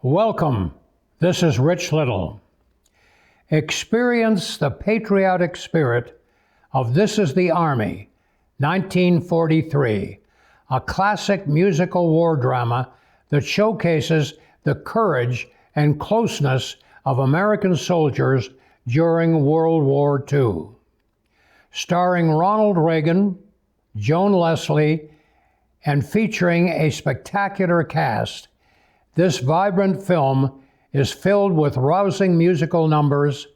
Welcome. This is Rich Little. Experience the patriotic spirit of This Is the Army, 1943, a classic musical war drama that showcases the courage and closeness of American soldiers during World War II. Starring Ronald Reagan, Joan Leslie, and featuring a spectacular cast, this vibrant film is filled with rousing musical numbers,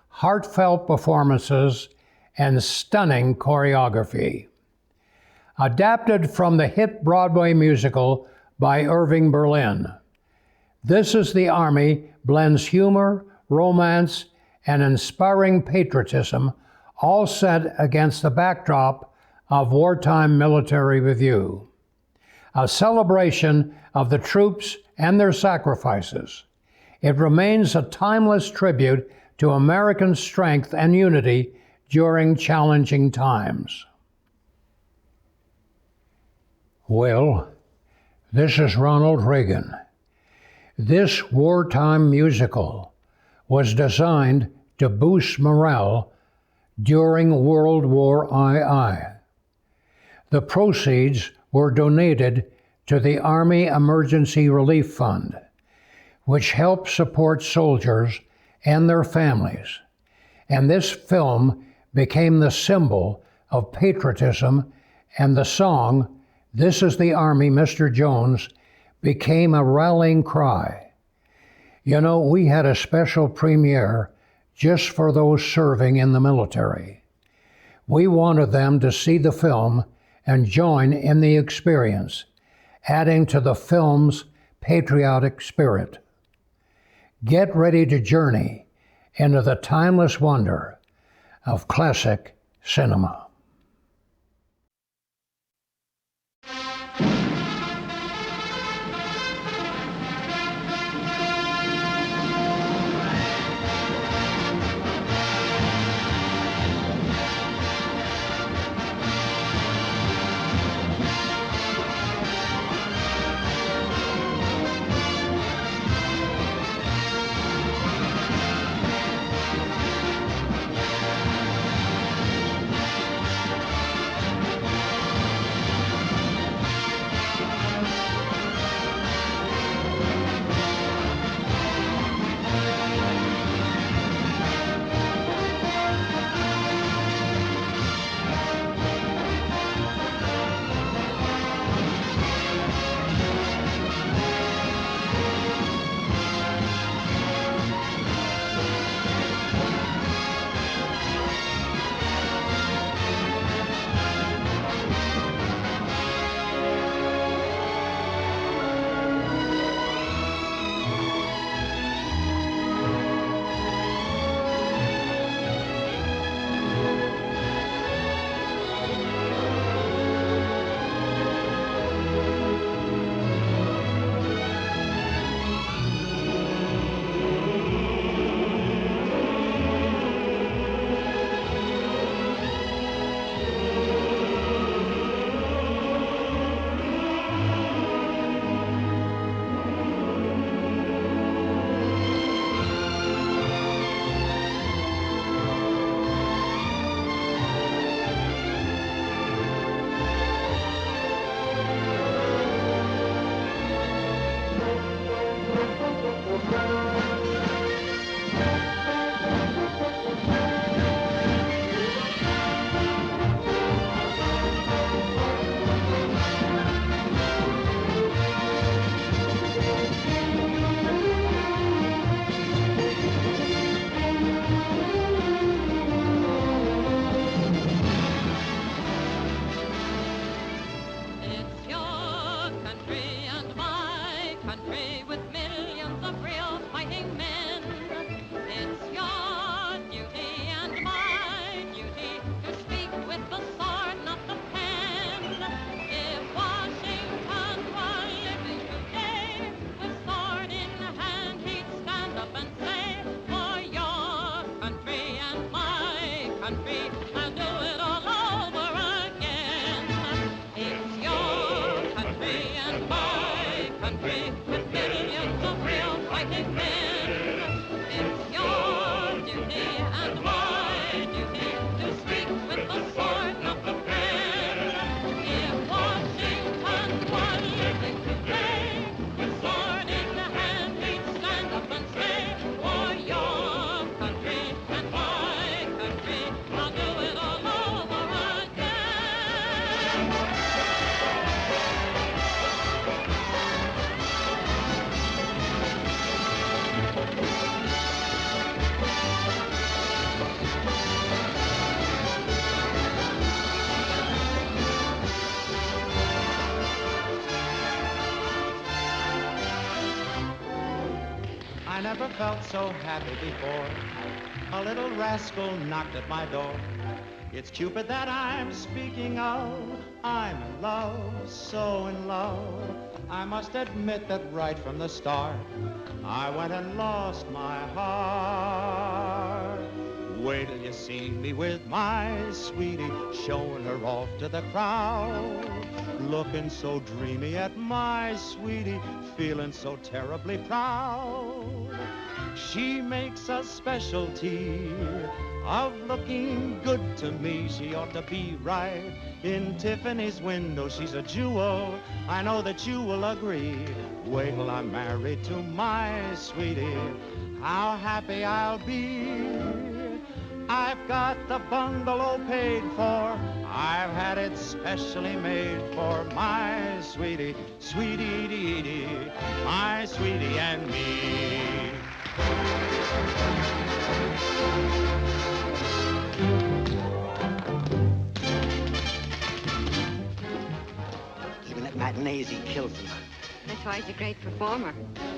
heartfelt performances, and stunning choreography. Adapted from the hit Broadway musical by Irving Berlin, This Is the Army blends humor, romance, and inspiring patriotism, all set against the backdrop of wartime military review. A celebration of the troops and their sacrifices, it remains a timeless tribute to American strength and unity during challenging times. Well, this is Ronald Reagan. This wartime musical was designed to boost morale during World War II. The proceeds were donated to the Army Emergency Relief Fund, which helps support soldiers and their families. And this film became the symbol of patriotism, and the song, This Is the Army, Mr. Jones, became a rallying cry. You know, we had a special premiere just for those serving in the military. We wanted them to see the film and join in the experience, adding to the film's patriotic spirit. Get ready to journey into the timeless wonder of classic cinema. never felt so happy before. A little rascal knocked at my door. It's Cupid that I'm speaking of. I'm in love, so in love. I must admit that right from the start, I went and lost my heart. Wait till you see me with my sweetie, showing her off to the crowd. Looking so dreamy at my sweetie, feeling so terribly proud. She makes a specialty of looking good to me. She ought to be right in Tiffany's window. She's a jewel, I know that you will agree. Wait till I'm married to my sweetie, how happy I'll be. I've got the bungalow paid for, I've had it specially made for my sweetie, sweetie dee dee, my sweetie and me. Even at matinees, he kills them. That's why he's a great performer.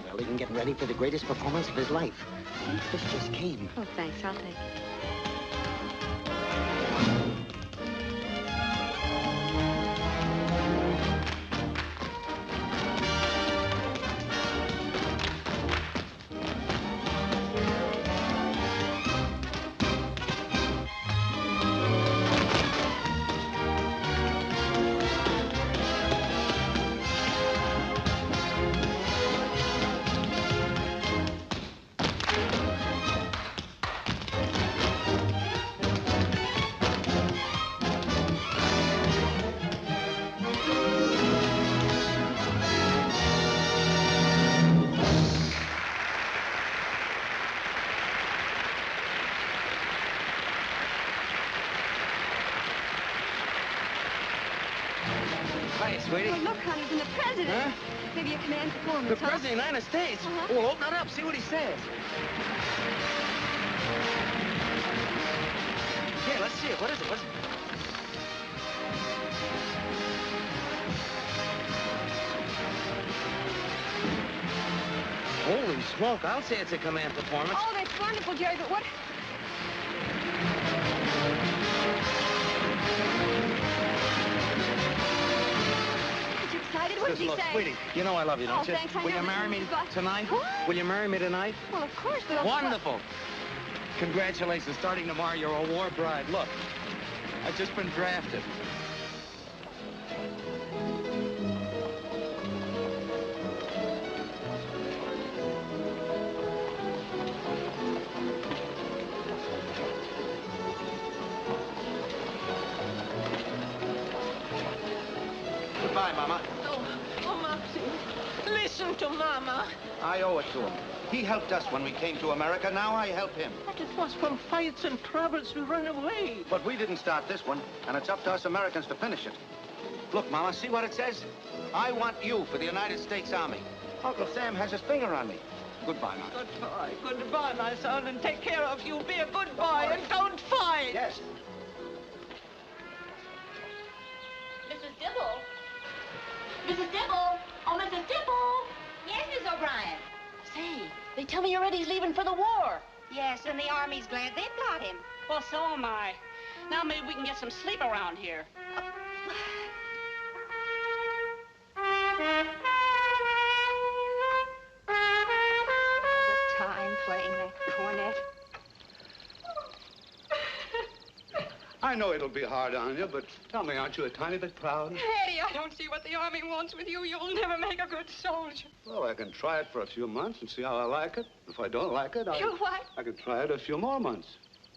Well, even getting ready for the greatest performance of his life. This just came. Oh, thanks. I'll take it. Hi, sweetie. Oh, look, honey, from the president. Huh? Maybe a command performance, The President of the United States? Well, open it up, see what he says. Yeah, let's see it. What is it? What's it? Holy smoke, I'll say it's a command performance. Oh, that's wonderful, Jerry, but what... Is you excited? What did he Look, say? sweetie, you know I love you, don't Oh, you? thanks, I Will know, you but marry me but- tonight? What? Will you marry me tonight? Well, of course, but... Wonderful. Congratulations. Starting tomorrow, you're a war bride. Look, I've just been drafted. Goodbye, Mama. Oh, Martin, listen to Mama. I owe it to him. He helped us when we came to America. Now I help him. But it was from fights and troubles we ran away. But we didn't start this one, and it's up to us Americans to finish it. Look, Mama, see what it says? I want you for the United States Army. Uncle Sam has his finger on me. Goodbye, Mama. Goodbye. Goodbye, my son, and take care of you. Be a good boy and don't fight. Yes. Mrs. Dibble? Mrs. Dibble? Oh, Mrs. Dibble? Yes, Miss O'Brien. Say, they tell me already he's leaving for the war. Yes, and the Army's glad they've got him. Well, so am I. Now maybe we can get some sleep around here. The time playing that cornet. I know it'll be hard on you, but tell me, aren't you a tiny bit proud? Eddie, I don't see what the Army wants with you. You'll never make a good soldier. Well, I can try it for a few months and see how I like it. If I don't like it, You what? I can try it a few more months.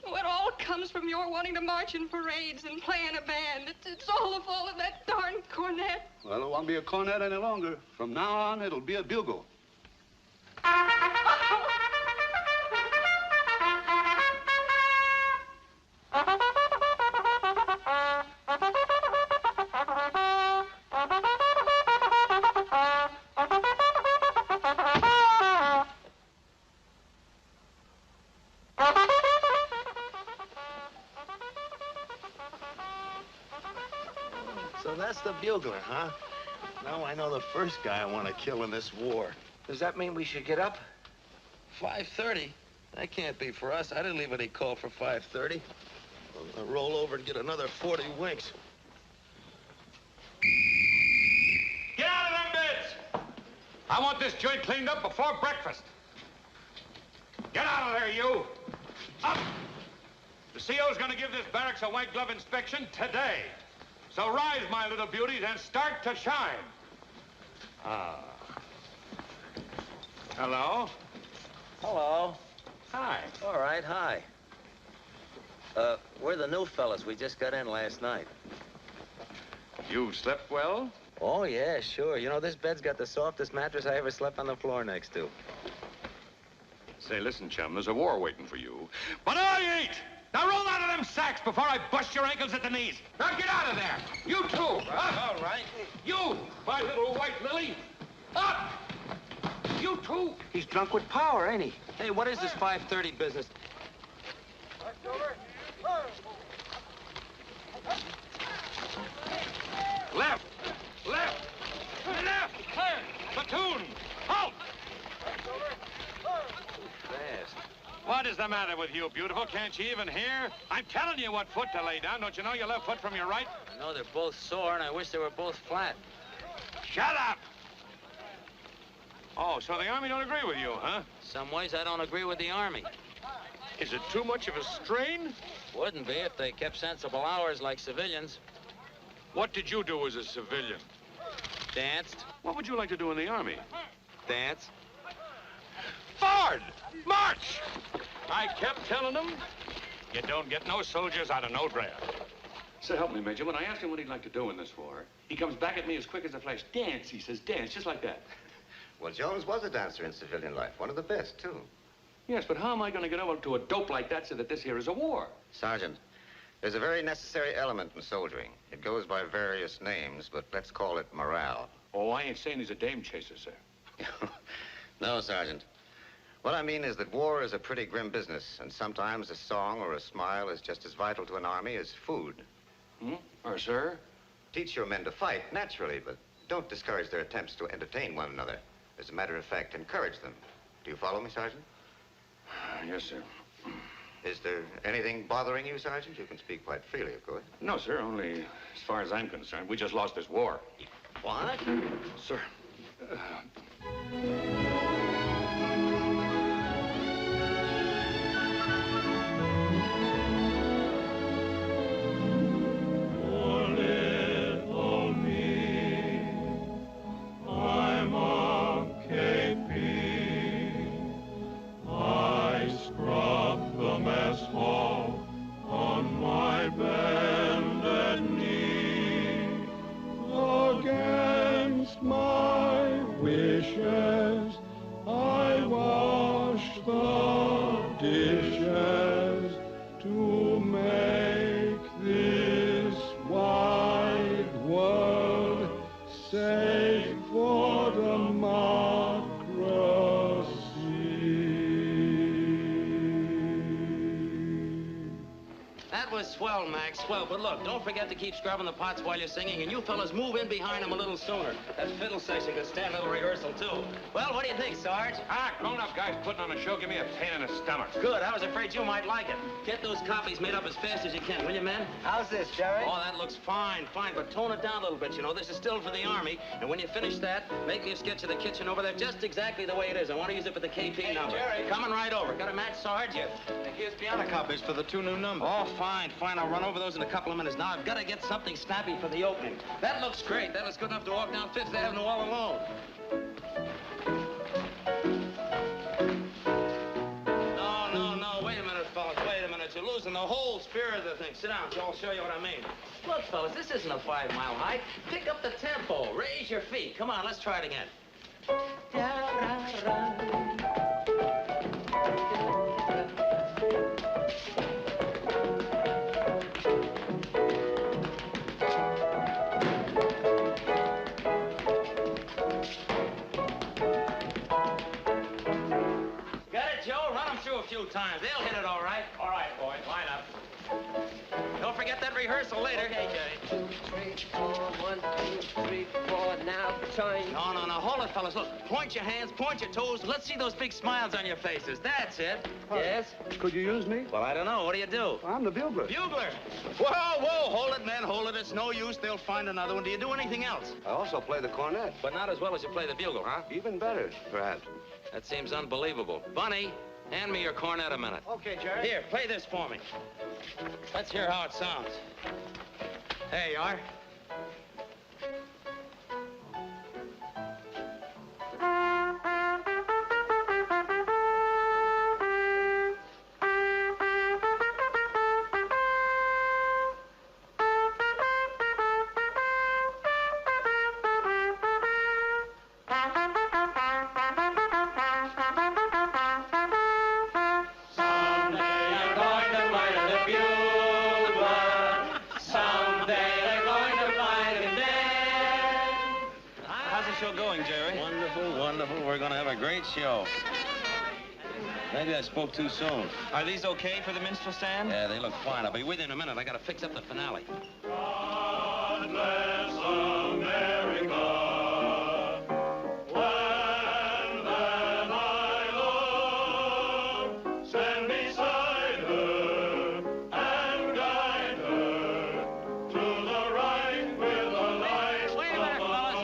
Well, it all comes from your wanting to march in parades and play in a band. It's all the fault of that darn cornet. Well, it won't be a cornet any longer. From now on, it'll be a bugle. So that's the bugler, huh? Now I know the first guy I want to kill in this war. Does that mean we should get up? 5:30? That can't be for us. I didn't leave any call for 5:30. I'll roll over and get another 40 winks. Get out of them beds! I want this joint cleaned up before breakfast. Get out of there, you! Up! The CO's gonna give this barracks a white glove inspection today. So rise, my little beauties, and start to shine. Ah. Hello? Hello. Hi. All right, hi. We're the new fellas. We just got in last night. You've slept well? Oh, yeah, sure. You know, this bed's got the softest mattress I ever slept on the floor next to. Say, listen, chum, there's a war waiting for you. But I ain't! Now roll out of them sacks before I bust your ankles at the knees. Now get out of there! You too! Huh? All right. You, my little white lily! Up! You too! He's drunk with power, ain't he? Hey, what is this 5:30 business? Left! Left! Left! Platoon! Halt! Fast. What is the matter with you, beautiful? Can't you even hear? I'm telling you what foot to lay down. Don't you know your left foot from your right? I know they're both sore, and I wish they were both flat. Shut up! Oh, so the Army don't agree with you, huh? Some ways I don't agree with the Army. Is it too much of a strain? Wouldn't be if they kept sensible hours like civilians. What did you do as a civilian? Danced. What would you like to do in the Army? Dance. Forward! March! I kept telling them, you don't get no soldiers out of no draft. So help me, Major. When I ask him what he'd like to do in this war, he comes back at me as quick as a flash. Dance, he says, dance, just like that. Well, Jones was a dancer in civilian life. One of the best, too. Yes, but how am I going to get over to a dope like that so that this here is a war? Sergeant, there's a very necessary element in soldiering. It goes by various names, but let's call it morale. Oh, I ain't saying he's a dame chaser, sir. No, Sergeant. What I mean is that war is a pretty grim business, and sometimes a song or a smile is just as vital to an army as food. Or, sir? Teach your men to fight, naturally, but don't discourage their attempts to entertain one another. As a matter of fact, encourage them. Do you follow me, Sergeant? Yes, sir. Is there anything bothering you, Sergeant? You can speak quite freely, of course. No, sir, only as far as I'm concerned, we just lost this war. What? Sir. Swell, Max, swell. But look, don't forget to keep scrubbing the pots while you're singing, and you fellas move in behind him a little sooner. That fiddle section could stand a little rehearsal, too. Well, what do you think, Sarge? Grown-up guys putting on a show give me a pain in the stomach. Good. I was afraid you might like it. Get those copies made up as fast as you can, will you, men? How's this, Jerry? Oh, that looks fine, fine, but tone it down a little bit, you know. This is still for the Army, and when you finish that, make me a sketch of the kitchen over there just exactly the way it is. I want to use it for the KP number. Jerry. Coming right over. Got a match, Sarge? Yes. And here's piano copies for the 2 new numbers. Oh, fine, fine. I'll run over those in a couple of minutes. Now, I've got to get something snappy for the opening. That looks great. That looks good enough to walk down Fifth Avenue all alone. No. Wait a minute, fellas. Wait a minute. You're losing the whole spirit of the thing. Sit down, Joe. I'll show you what I mean. Look, fellas, this isn't a 5-mile hike. Pick up the tempo. Raise your feet. Come on, let's try it again. Times. They'll hit it all right. All right, boys, line up. Don't forget that rehearsal later. Okay, Jerry. 2, 3, 4, 1, 2, 3, 4. Now sunshine. No, no, no. Hold it, fellas. Look, point your hands, point your toes. Let's see those big smiles on your faces. That's it. Yes? Could you use me? Well, I don't know. What do you do? I'm the bugler. Bugler. Whoa, whoa. Hold it, man. Hold it. It's no use. They'll find another one. Do you do anything else? I also play the cornet. But not as well as you play the bugle, huh? Even better, perhaps. That seems unbelievable. Bunny, hand me your cornet a minute. Okay, Jerry. Here, play this for me. Let's hear how it sounds. There you are. We're going to have a great show. Maybe I spoke too soon. Are these okay for the minstrel stand? Yeah, they look fine. I'll be with you in a minute. I got to fix up the finale. God bless America. When then I Lord, stand beside her and guide her to the right with the light. Wait a minute, fellas.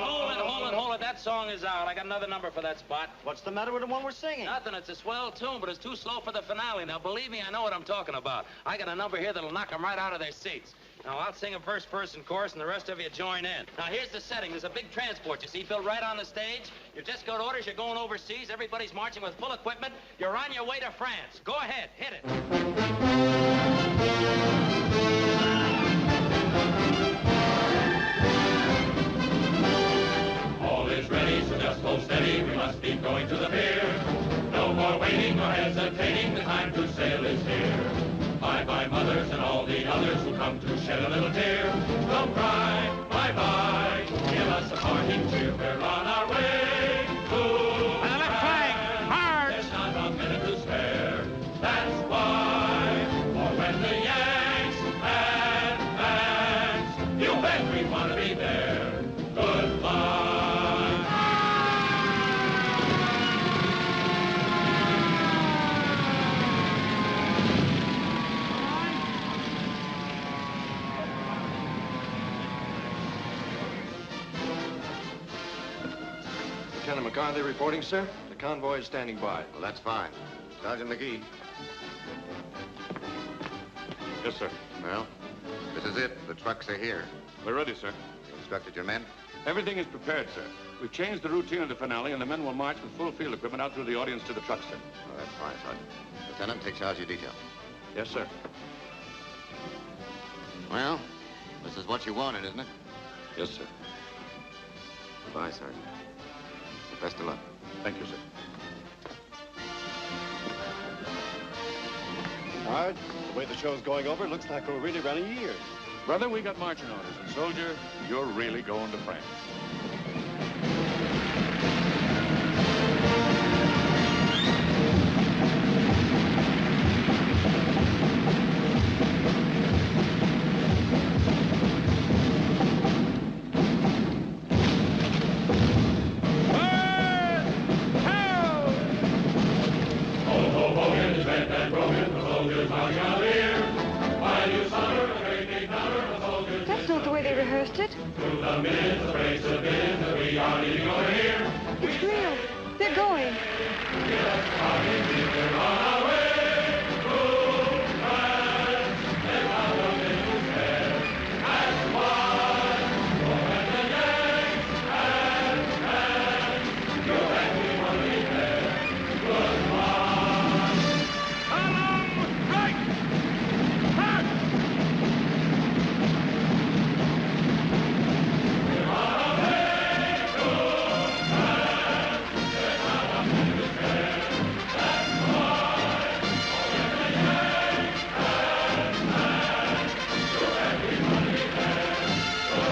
Hold it. That song is out. I got another number for that spot. What's the matter with the one we're singing? Nothing. It's a swell tune, but it's too slow for the finale. Now, believe me, I know what I'm talking about. I got a number here that'll knock them right out of their seats. Now, I'll sing a first-person chorus, and the rest of you join in. Now, here's the setting. There's a big transport, you see, built right on the stage. You just got orders. You're going overseas. Everybody's marching with full equipment. You're on your way to France. Go ahead. Hit it. All is ready, so just hold steady. We must be going to the pier. No more waiting or hesitating. The time to sail is here. Bye-bye, mothers and all the others who come to shed a little tear. Don't cry, bye-bye. Give us a parting cheer. We're on our way to left flank, march. There's not a minute to spare. That's why. For when the Yanks advance, you bet we want to be there. Goodbye. Lieutenant McCarthy reporting, sir. The convoy is standing by. Well, that's fine. Sergeant McGee. Yes, sir. Well, this is it. The trucks are here. We're ready, sir. You instructed your men? Everything is prepared, sir. We've changed the routine of the finale, and the men will march with full field equipment out through the audience to the trucks, sir. Oh, that's fine, Sergeant. Lieutenant, take charge of your detail. Yes, sir. Well, this is what you wanted, isn't it? Yes, sir. Goodbye, Sergeant. Best of luck. Thank you, sir. Hard. The way the show's going over, it looks like we're really running a year. Brother, we got marching orders, and soldier, you're really going to France. That's not the way they rehearsed it. To the minutes, the race of men, we are leaving over here. It's real. They're going. We're on our way to France. There's not a minute to spare. That's why, for when the Yanks advance, you bet we want to be there. Goodbye. Along right, back. We're on our way to France. There's not a minute to spare. That's why, for when the Yanks advance, you bet we want to be there.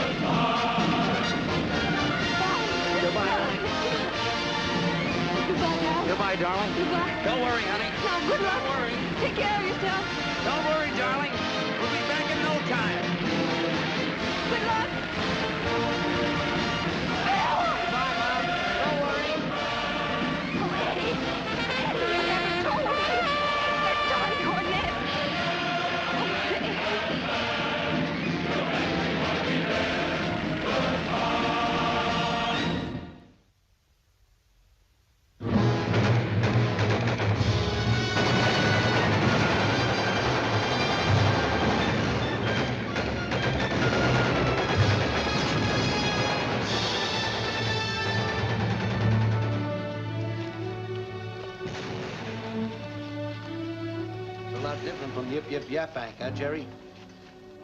Goodbye. Goodbye, honey. Goodbye, Al. Goodbye, darling. Goodbye. Don't worry, honey. Now, good luck. Don't worry. Take care of yourself. Don't worry, darling. We'll be back in no time. Good luck. Bye. yip, yip, yapang, huh, Jerry?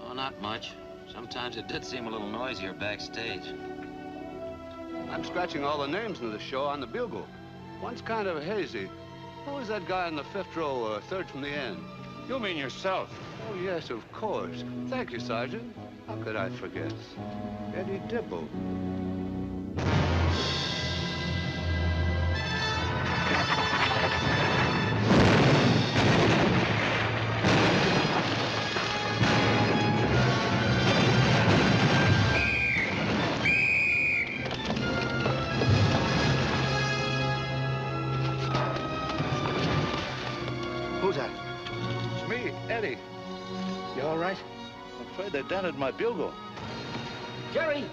Oh, not much. Sometimes it did seem a little noisier backstage. I'm scratching all the names in the show on the bugle. One's kind of hazy. Who was that guy in the fifth row, third from the end? You mean yourself? Oh, yes, of course. Thank you, Sergeant. How could I forget? Eddie Dibble. Who's that? It's me, Eddie. You all right? I'm afraid they dented my bugle. Jerry!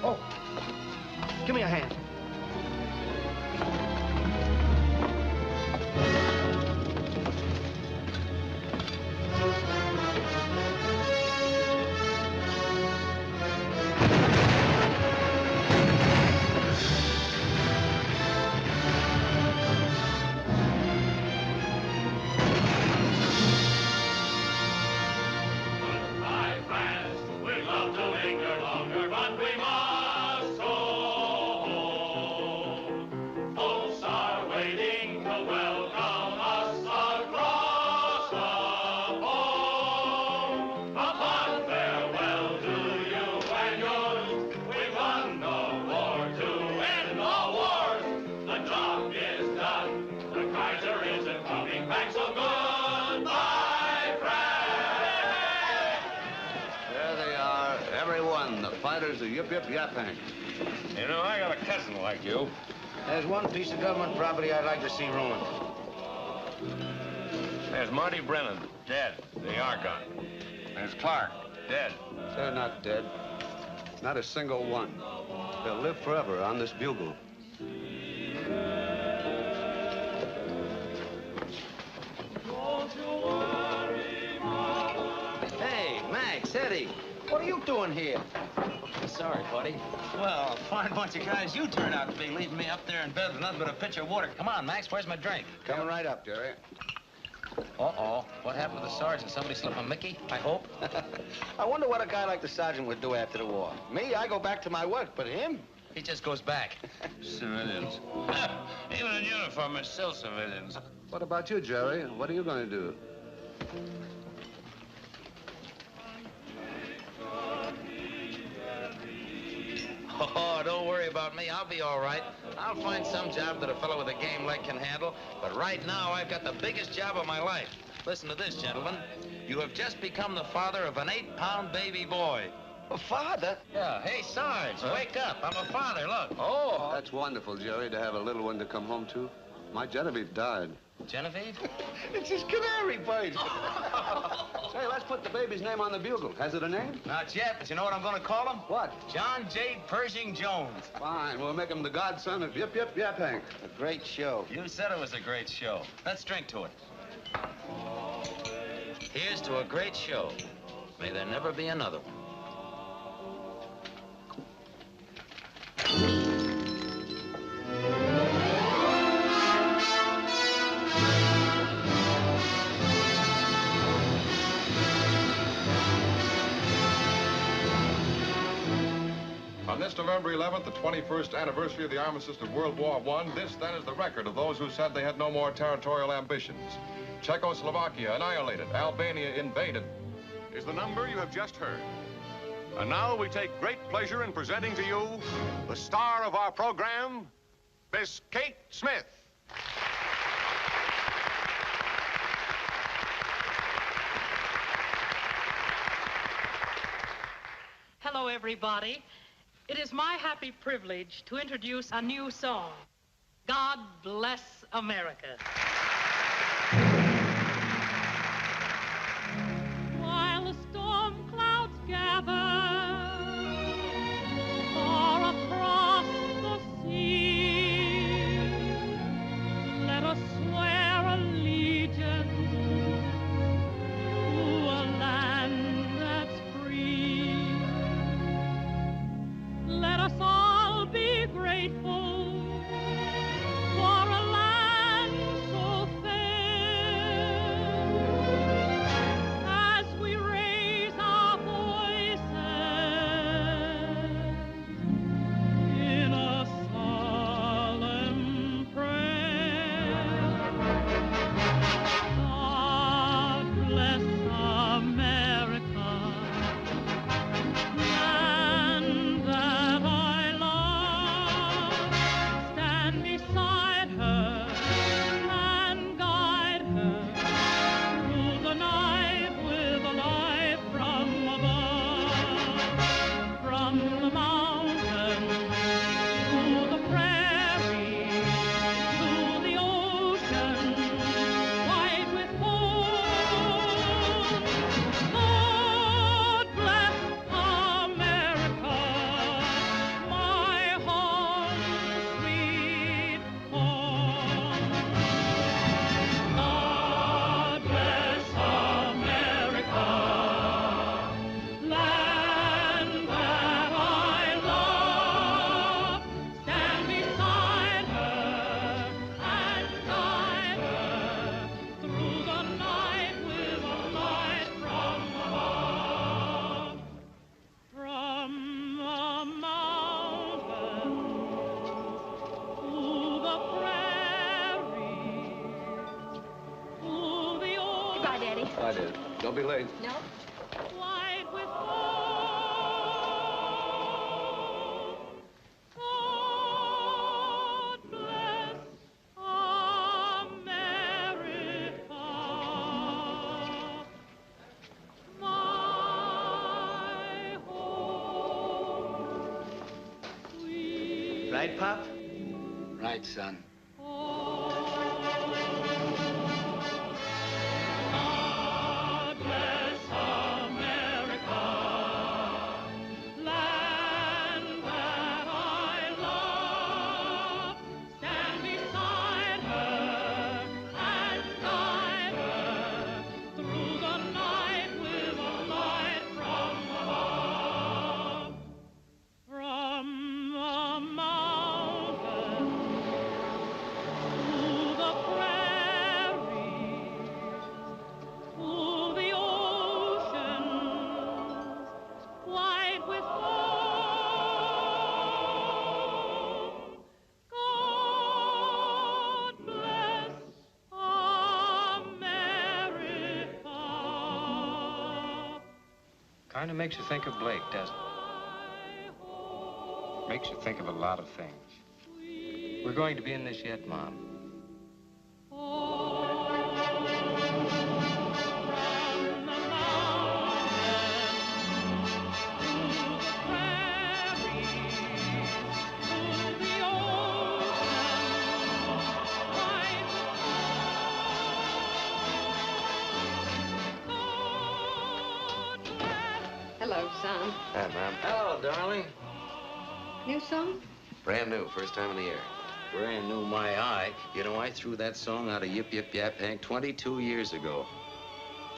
Oh, give me a hand. My friends, we'd love to linger longer, but we must go home. Folks are waiting to welcome us across the pond. A fond farewell to you and yours. We won the war to end all wars. The job is done. The Kaiser isn't coming back, so goodbye, friends. There they are, everyone. The fighters of Yip Yip Yapang. You know, I got a cousin like you. There's one piece of government property I'd like to see ruined. There's Marty Brennan, dead. The Argonne. There's Clark, dead. They're not dead. Not a single one. They'll live forever on this bugle. Hey, Max, Eddie. What are you doing here? Sorry, buddy. Well, a fine bunch of guys you turn out to be, leaving me up there in bed with nothing but a pitcher of water. Come on, Max, where's my drink? Coming right up, Jerry. Uh-oh. What happened to the sergeant? Somebody slip a Mickey, I hope? I wonder what a guy like the sergeant would do after the war. Me, I go back to my work, but him? He just goes back. Civilians. Even in uniform, they're still civilians. What about you, Jerry? What are you going to do? Oh, don't worry about me. I'll be all right. I'll find some job that a fellow with a game leg can handle. But right now, I've got the biggest job of my life. Listen to this, gentlemen. You have just become the father of an 8-pound baby boy. A father? Yeah. Hey, Sarge, wake up. I'm a father, look. Oh, that's wonderful, Jerry, to have a little one to come home to. My Genevieve died. Genevieve? It's his canary bird. Say, let's put the baby's name on the bugle. Has it a name? Not yet, but you know what I'm going to call him? What? John J. Pershing Jones. Fine. We'll make him the godson of Yip Yip Yapang. A great show. You said it was a great show. Let's drink to it. Here's to a great show. May there never be another one. On this November 11th, the 21st anniversary of the armistice of World War I, this then is the record of those who said they had no more territorial ambitions. Czechoslovakia annihilated, Albania invaded. Is the number you have just heard. And now we take great pleasure in presenting to you the star of our program, Miss Kate Smith. Hello, everybody. It is my happy privilege to introduce a new song, God Bless America. While the storm clouds gather far across the sea, let us swear allegiance to a land that's free. Let us all be grateful for a land so Bye, dear. Don't be late. No? White with God bless America, my home. Right, Pop? Right, son. God bless America, land that I love. Stand beside her and guide her through the night with a light from above. From the mountain to the prairies, to the oceans, white with foam. God bless America. Kind of makes you think of Blake, doesn't it? Makes you think of a lot of things. We're going to be in this yet, Mom. Hello, son. Hi, Mom. Hello, darling. New song? Brand new, first time in the air. Brand new, my eye. You know, I threw that song out of Yip Yip Yap Hank 22 years ago.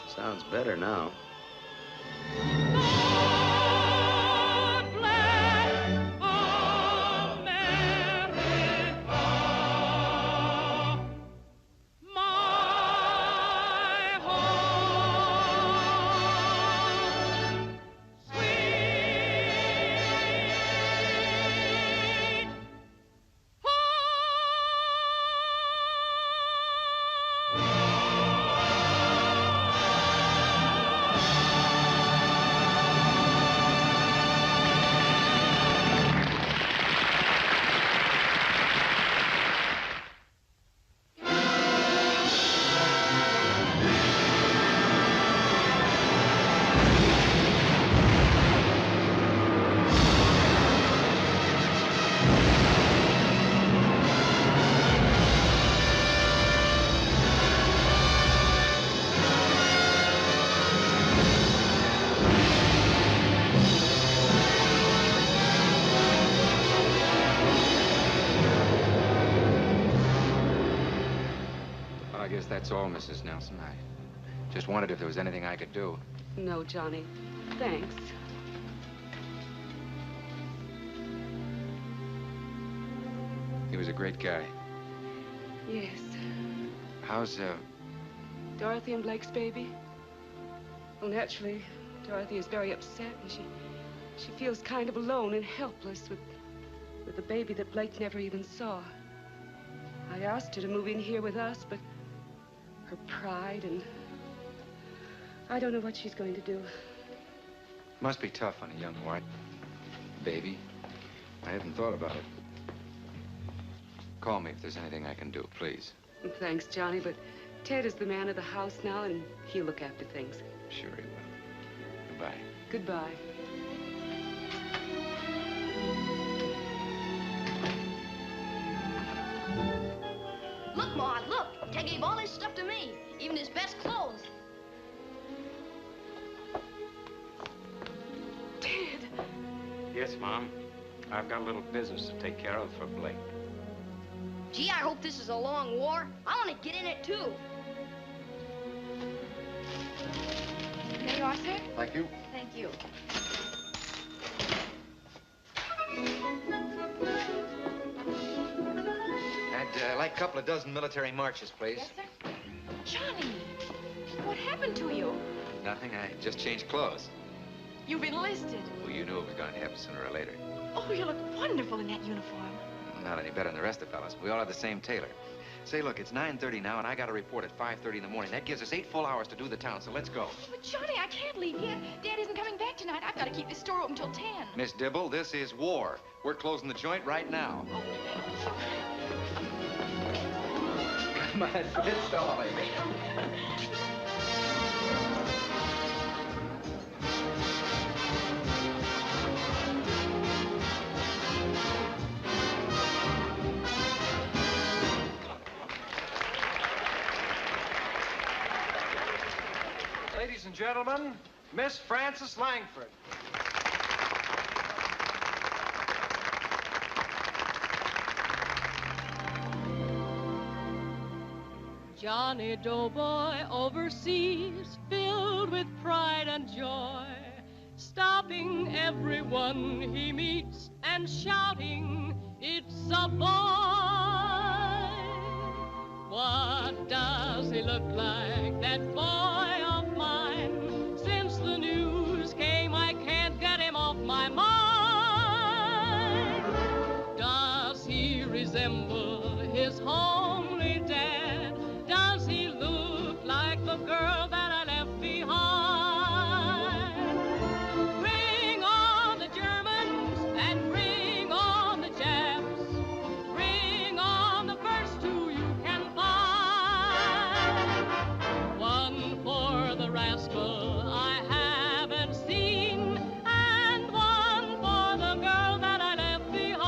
Sounds better now. I guess that's all, Mrs. Nelson. I just wondered if there was anything I could do. No, Johnny. Thanks. He was a great guy. Yes. How's, Dorothy and Blake's baby? Well, naturally, Dorothy is very upset, and she feels kind of alone and helpless with the baby that Blake never even saw. I asked her to move in here with us, but her pride and I don't know what she's going to do. Must be tough on a young white baby. I hadn't thought about it. Call me if there's anything I can do, please. Thanks, Johnny, but Ted is the man of the house now, and he'll look after things. Sure he will. Goodbye. Goodbye. Look, Maud, look. Ted gave all his stuff to me, even his best clothes. Ted! Yes, Mom. I've got a little business to take care of for Blake. Gee, I hope this is a long war. I want to get in it, too. There you are, sir. Thank you. Thank you. I'd like a couple of dozen military marches, please. Yes, sir. Johnny, what happened to you? Nothing. I just changed clothes. You've enlisted. Well, you knew it was going to happen sooner or later. Oh, you look wonderful in that uniform. Not any better than the rest of the fellas. We all have the same tailor. Say, look, it's 9:30 now, and I got a report at 5:30 in the morning. That gives us 8 full hours to do the town, so let's go. But, Johnny, I can't leave yet. Dad isn't coming back tonight. I've got to keep this store open till 10. Miss Dibble, this is war. We're closing the joint right now. Come on, it's darling. Ladies and gentlemen, Miss Frances Langford. Johnny Doughboy overseas, filled with pride and joy, stopping everyone he meets and shouting, "It's a boy!" What does he look like, that boy of mine? Since the news came, I can't get him off my mind. Does he resemble his homely dad? Does he look like the girl that I left behind? Bring on the Germans and bring on the Japs. Bring on the first two you can find. One for the rascal I haven't seen, and one for the girl that I left behind.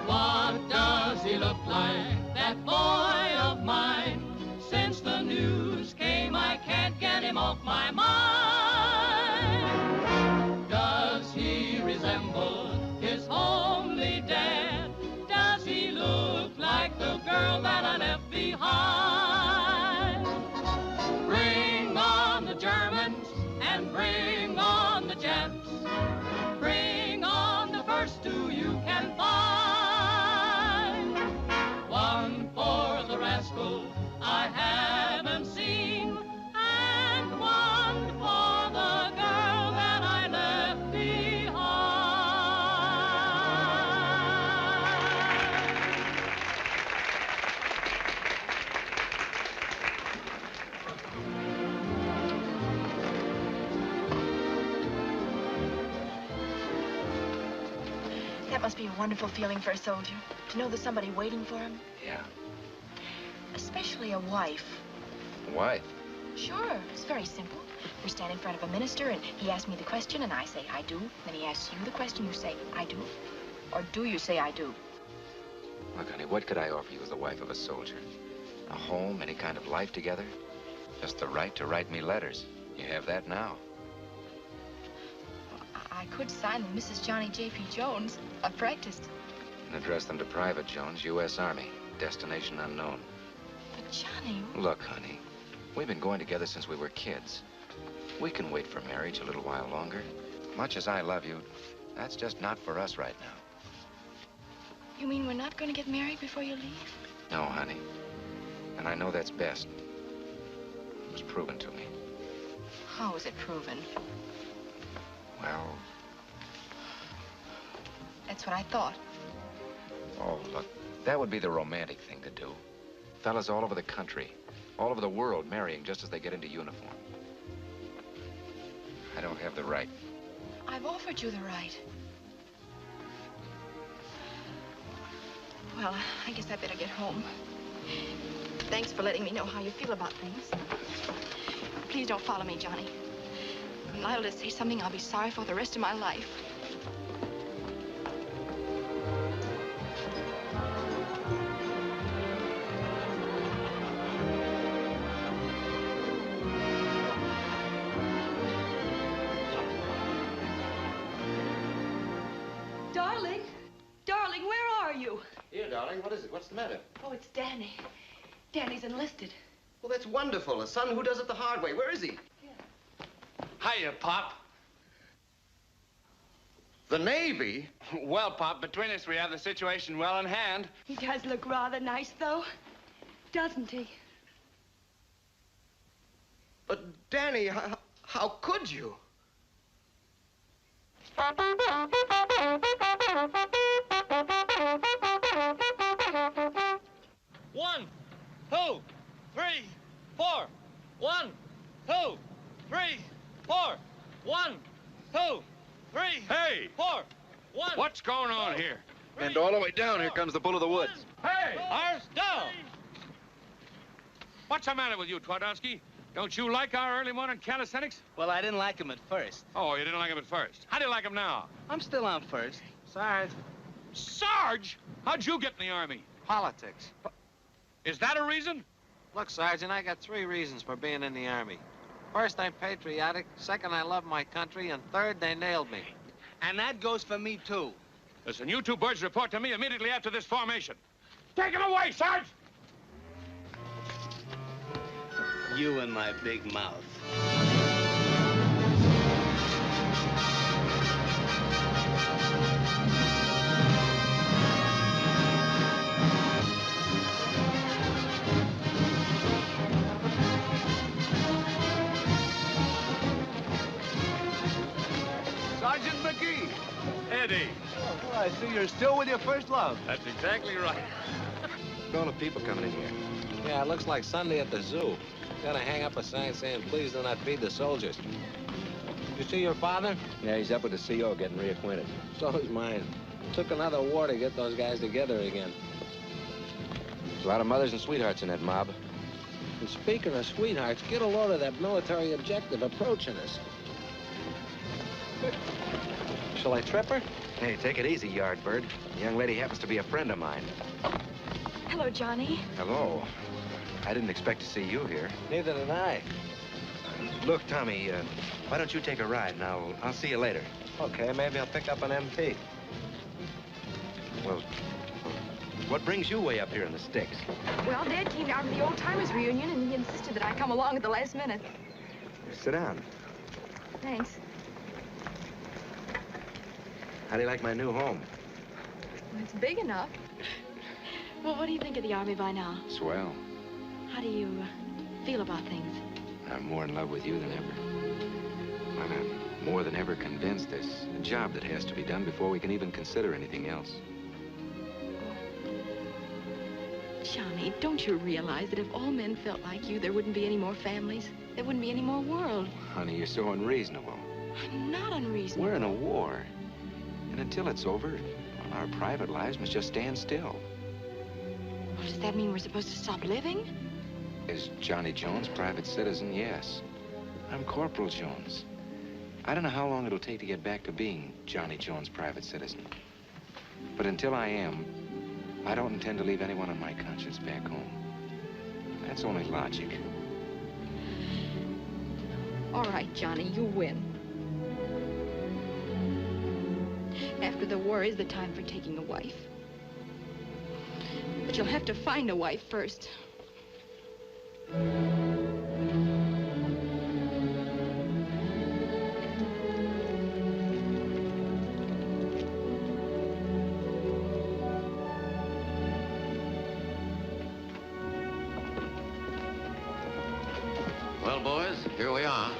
What does he look like, that boy of mine? Since the news came, I can't get him off my mind. Does he resemble his homely dad? Does he look like the girl that I left behind? Bring on the Germans and bring on the Japs. Bring on the first two you can find. One for the rascal I haven't seen, and one for the girl that I left behind. That must be a wonderful feeling for a soldier, to know there's somebody waiting for him. Yeah. Especially a wife. Wife? Sure, it's very simple. We stand in front of a minister, and he asks me the question, and I say, I do. Then he asks you the question, you say, I do. Or do you say, I do? Look, honey, what could I offer you as the wife of a soldier? A home, any kind of life together? Just the right to write me letters. You have that now. I could sign them Mrs. Johnny J.P. Jones. I've practiced. And address them to Private Jones, U.S. Army. Destination unknown. But, Johnny... Look, honey, we've been going together since we were kids. We can wait for marriage a little while longer. Much as I love you, that's just not for us right now. You mean we're not going to get married before you leave? No, honey. And I know that's best. It was proven to me. How was it proven? Well... That's what I thought. Oh, look, that would be the romantic thing to do. Fellas all over the country, all over the world, marrying just as they get into uniform. I don't have the right. I've offered you the right. Well, I guess I better get home. Thanks for letting me know how you feel about things. Please don't follow me, Johnny. I'm liable to say something I'll be sorry for the rest of my life. Darling, darling, where are you? Here, darling, what is it? What's the matter? Oh, it's Danny. Danny's enlisted. Well, that's wonderful. A son who does it the hard way. Where is he? Hiya, Pop. The Navy? Well, Pop, between us, we have the situation well in hand. He does look rather nice, though, doesn't he? But, Danny, how could you? 1, 2, 3, 4. 1, 2, 3, Hey! 4. 1. What's going on here? And all the way down, here comes the bull of the woods. Hey! Ours down. What's the matter with you, Twardowski? Don't you like our early morning calisthenics? Well, I didn't like him at first. Oh, you didn't like him at first. How do you like him now? I'm still on first. Sarge. Sarge? How'd you get in the Army? Politics. Is that a reason? Look, Sergeant, I got 3 reasons for being in the Army. First, I'm patriotic. Second, I love my country. And third, they nailed me. And that goes for me, too. Listen, you two birds report to me immediately after this formation. Take him away, Sarge! You and my big mouth. Sergeant McGee. Eddie. Oh, I see you're still with your first love. That's exactly right. Look at all the people coming in here. Yeah, it looks like Sunday at the zoo. Gotta hang up a sign saying, please do not feed the soldiers. You see your father? Yeah, he's up with the CO getting reacquainted. So is mine. Took another war to get those guys together again. There's a lot of mothers and sweethearts in that mob. And speaking of sweethearts, get a load of that military objective approaching us. Shall I trip her? Hey, take it easy, Yardbird. The young lady happens to be a friend of mine. Hello, Johnny. Hello. I didn't expect to see you here. Neither did I. Look, Tommy, why don't you take a ride, and I'll see you later. Okay, maybe I'll pick up an MP. Well, what brings you way up here in the sticks? Well, Dad came down to the old-timers reunion, and he insisted that I come along at the last minute. Sit down. Thanks. How do you like my new home? Well, it's big enough. Well, what do you think of the Army by now? Swell. How do you feel about things? I'm more in love with you than ever. I'm more than ever convinced there's a job that has to be done before we can even consider anything else. Johnny, don't you realize that if all men felt like you, there wouldn't be any more families? There wouldn't be any more world. Honey, you're so unreasonable. I'm not unreasonable. We're in a war. And until it's over, our private lives must just stand still. Well, does that mean we're supposed to stop living? Is Johnny Jones private citizen? Yes. I'm Corporal Jones. I don't know how long it'll take to get back to being Johnny Jones private citizen. But until I am, I don't intend to leave anyone on my conscience back home. That's only logic. All right, Johnny, you win. After the war is the time for taking a wife. But you'll have to find a wife first. Well, boys, here we are.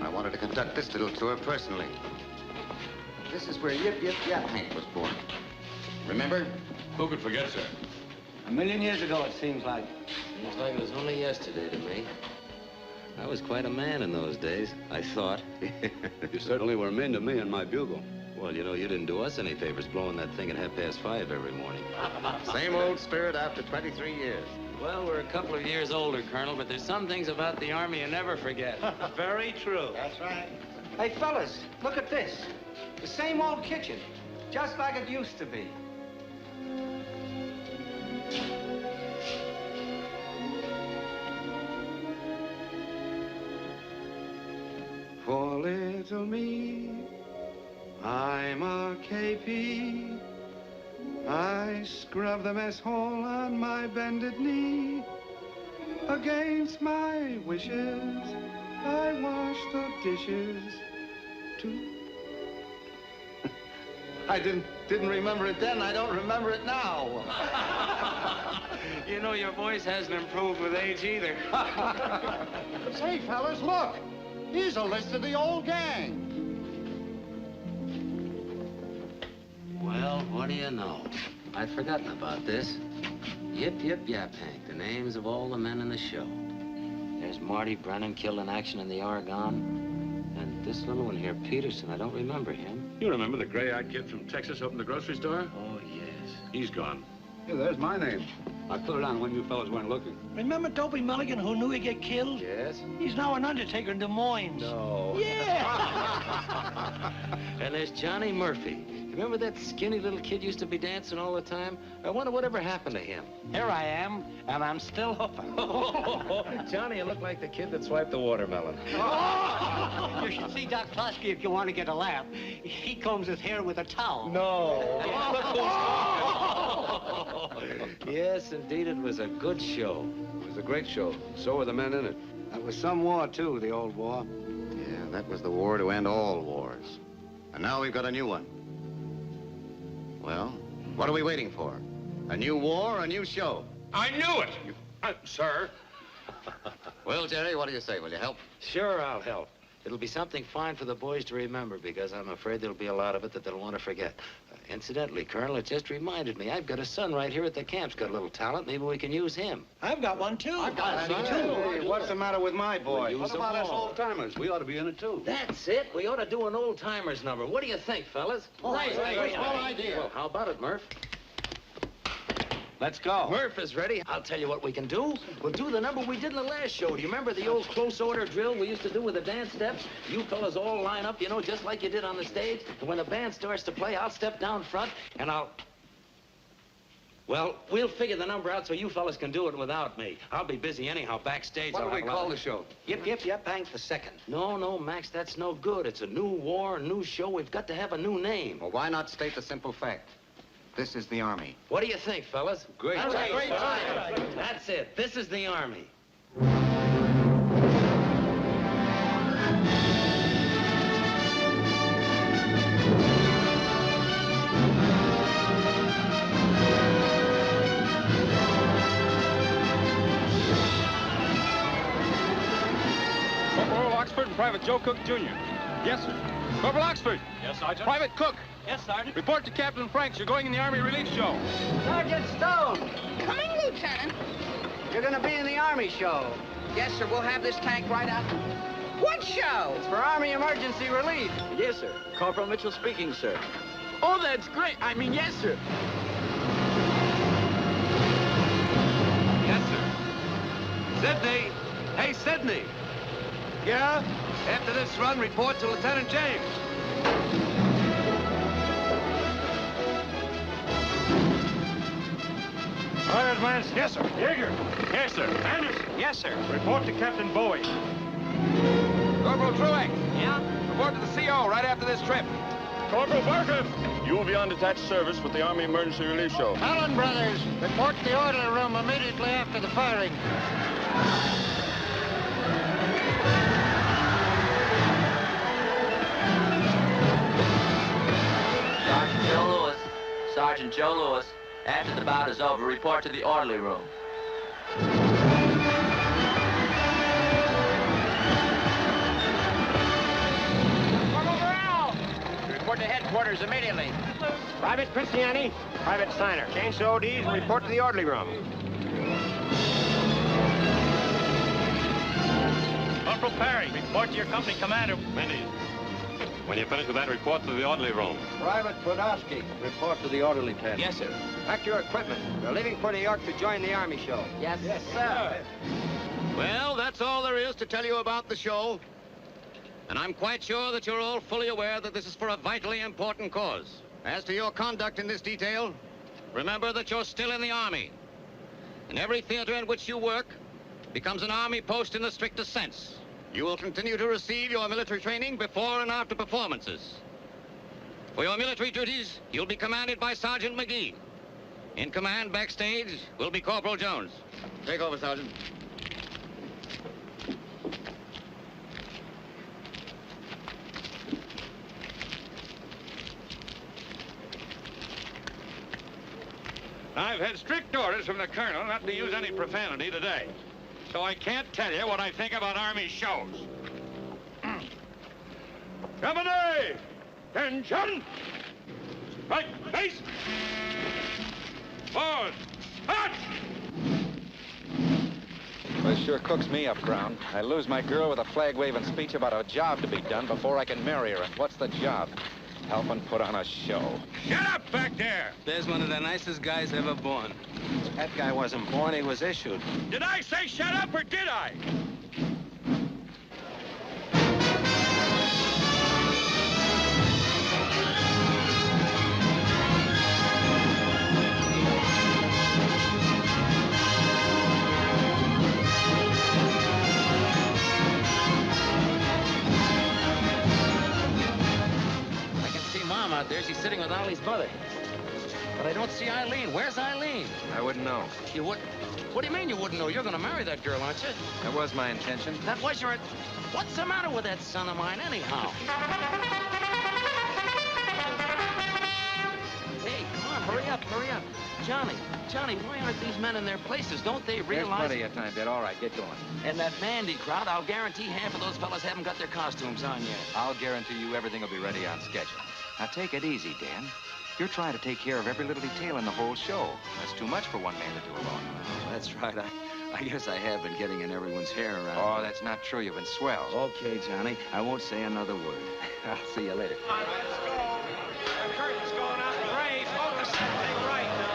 I wanted to conduct this little tour personally. This is where Yip Yip Yap Hank was born. Remember? Who could forget, sir? A million years ago, it seems like. Seems like it was only yesterday to me. I was quite a man in those days, I thought. You certainly were mean to me and my bugle. Well, you know, you didn't do us any favors blowing that thing at 5:30 every morning. Same old spirit after 23 years. Well, we're a couple of years older, Colonel, but there's some things about the Army you never forget. Very true. That's right. Hey, fellas, look at this. The same old kitchen, just like it used to be. For little me, I'm a KP. I scrub the mess hall on my bended knee. Against my wishes, I wash the dishes too. I didn't remember it then. I don't remember it now. You know, your voice hasn't improved with age either. Say, fellas, look. Here's a list of the old gang. Well, what do you know? I'd forgotten about this. Yip, Yip, Yap Hank, the names of all the men in the show. Yeah, There's Marty Brennan killed in action in the Oregon. And this little one here, Peterson, I don't remember him. You remember the gray-eyed kid from Texas opened the grocery store? Oh, yes. He's gone. Hey, there's my name. I put it on when you fellas weren't looking. Remember Dopey Mulligan who knew he'd get killed? Yes. He's now an undertaker in Des Moines. No. Yeah. And there's Johnny Murphy. Remember that skinny little kid used to be dancing all the time? I wonder whatever happened to him. Here I am, and I'm still hoofing. Johnny, you look like the kid that swiped the watermelon. You should see Doc Klosky if you want to get a laugh. He combs his hair with a towel. No. Yes, indeed, it was a good show. It was a great show. So were the men in it. That was some war, too, the old war. Yeah, that was the war to end all wars. And now we've got a new one. Well, what are we waiting for? A new war or a new show? I knew it! Sir. Well, Jerry, what do you say? Will you help? Sure, I'll help. It'll be something fine for the boys to remember, because I'm afraid there'll be a lot of it that they'll want to forget. Incidentally, Colonel, it just reminded me, I've got a son right here at the camp's got a little talent. Maybe we can use him. I've got one, too. I've got one, too. Hey, what's the matter with my boy? What about us old-timers? We ought to be in it, too. That's it. We ought to do an old-timers number. What do you think, fellas? Nice idea. Well, how about it, Murph? Let's go. Murph is ready. I'll tell you what we can do. We'll do the number we did in the last show. Do you remember the old close order drill we used to do with the dance steps? You fellas all line up, you know, just like you did on the stage. And when the band starts to play, I'll step down front and Well, we'll figure the number out so you fellas can do it without me. I'll be busy anyhow backstage. What do we call the show? Yip, yip, yip, bang the second. No, Max, that's no good. It's a new war, a new show. We've got to have a new name. Well, why not state the simple fact? This is the Army. What do you think, fellas? Great. That's a great time. That's it. This is the Army. Corporal Oxford and Private Joe Cook, Jr. Yes, sir. Corporal Oxford. Yes, Sergeant. Private Cook. Yes, Sergeant. Report to Captain Franks. You're going in the Army Relief Show. Sergeant Stone, Coming, Lieutenant. you're going to be in the Army show. Yes, sir. We'll have this tank right out. What show? It's for Army Emergency Relief. Yes, sir. Corporal Mitchell speaking, sir. Oh, that's great. I mean, yes, sir. Yes, sir. Sydney. Hey, Sydney. Yeah? After this run, report to Lieutenant James. Private Lance. Yes, sir. Yeager. Yes, sir. Anderson. Yes, sir. Report to Captain Bowie. Corporal Truex. Yeah? Report to the CO right after this trip. Corporal Barker. You will be on detached service with the Army Emergency Relief Show. Allen Brothers, report to the orderly room immediately after the firing. Sergeant Joe Lewis. After the bout is over, report to the orderly room. Report to headquarters immediately. Private Christiani, Private Steiner. Change to ODs and report to the orderly room. Corporal Perry. Report to your company commander. Mendes. When you finish with that, report to the orderly room. Private Podolsky, report to the orderly tent. Yes, sir. Pack your equipment. We're leaving for New York to join the Army show. Yes, sir. Well, that's all there is to tell you about the show. And I'm quite sure that you're all fully aware that this is for a vitally important cause. As to your conduct in this detail, remember that you're still in the Army. And every theater in which you work becomes an Army post in the strictest sense. You will continue to receive your military training before and after performances. For your military duties, you'll be commanded by Sergeant McGee. In command backstage will be Corporal Jones. Take over, Sergeant. I've had strict orders from the colonel not to use any profanity today. So I can't tell you what I think about Army shows. Company! Attention! Right, face! Forward! March! This sure cooks me up, Brown. I lose my girl with a flag-waving speech about a job to be done before I can marry her. And what's the job? Helping put on a show. Shut up back there! There's one of the nicest guys ever born. That guy wasn't born, he was issued. Did I say shut up or did I? Out there, she's sitting with Ollie's mother. But I don't see Eileen. Where's Eileen? I wouldn't know. You would? What do you mean you wouldn't know? You're going to marry that girl, aren't you? That was my intention. That was your... What's the matter with that son of mine, anyhow? Hey, come on, hurry up, hurry up. Johnny, why aren't these men in their places? Don't they realize... There's plenty of time, Dad. All right, get going. And that Mandy crowd, I'll guarantee half of those fellas haven't got their costumes on yet. I'll guarantee you everything will be ready on schedule. Now, take it easy, Dan. You're trying to take care of every little detail in the whole show. That's too much for one man to do alone. Oh, that's right. I guess I have been getting in everyone's hair around. Oh, that's not true. You've been swell. Okay, Johnny. I won't say another word. I'll see you later. All right, let's go. The curtain's going up. Ray, focus that thing right now.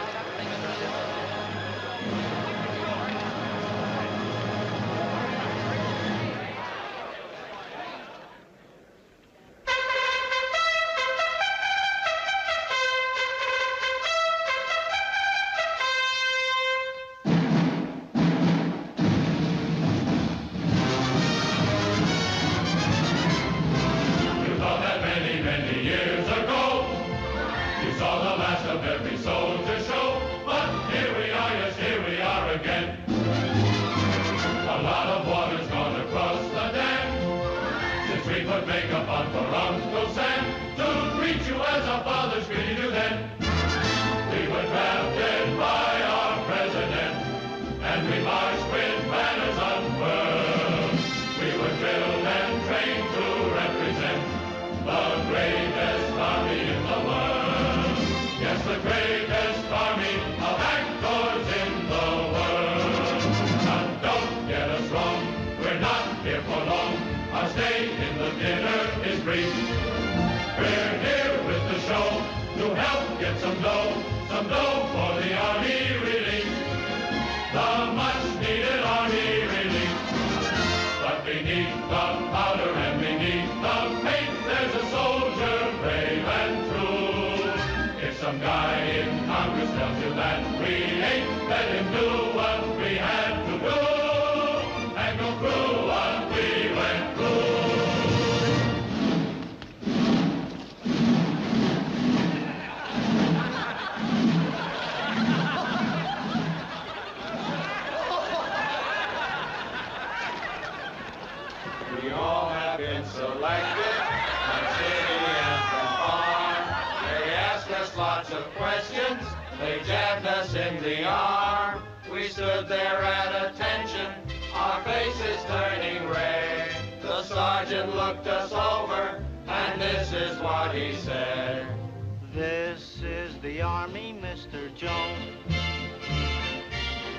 This is the Army, Mr. Jones.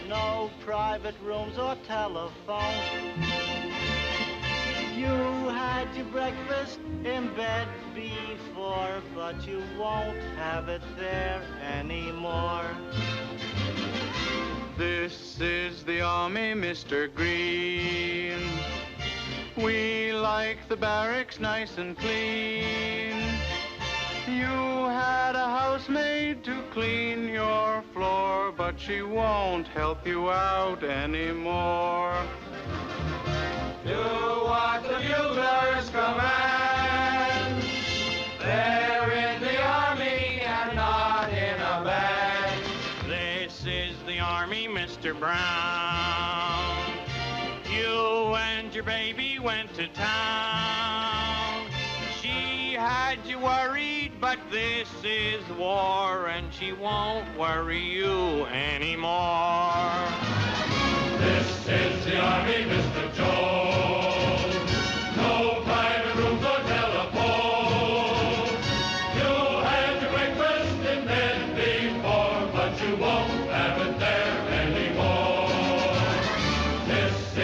No private rooms or telephones. You had your breakfast in bed before, but you won't have it there anymore. This is the Army, Mr. Green. We like the barracks nice and clean. You had a housemaid to clean your floor, but she won't help you out anymore. Do what the buglers command. They're in the Army and not in a band. This is the Army, Mr. Brown. You and your baby went to town. She had you worried, but this is war, and she won't worry you anymore. This is the Army, Mr. Jones. No private rooms or telephones. You had your breakfast in bed before, but you won't have it there anymore. This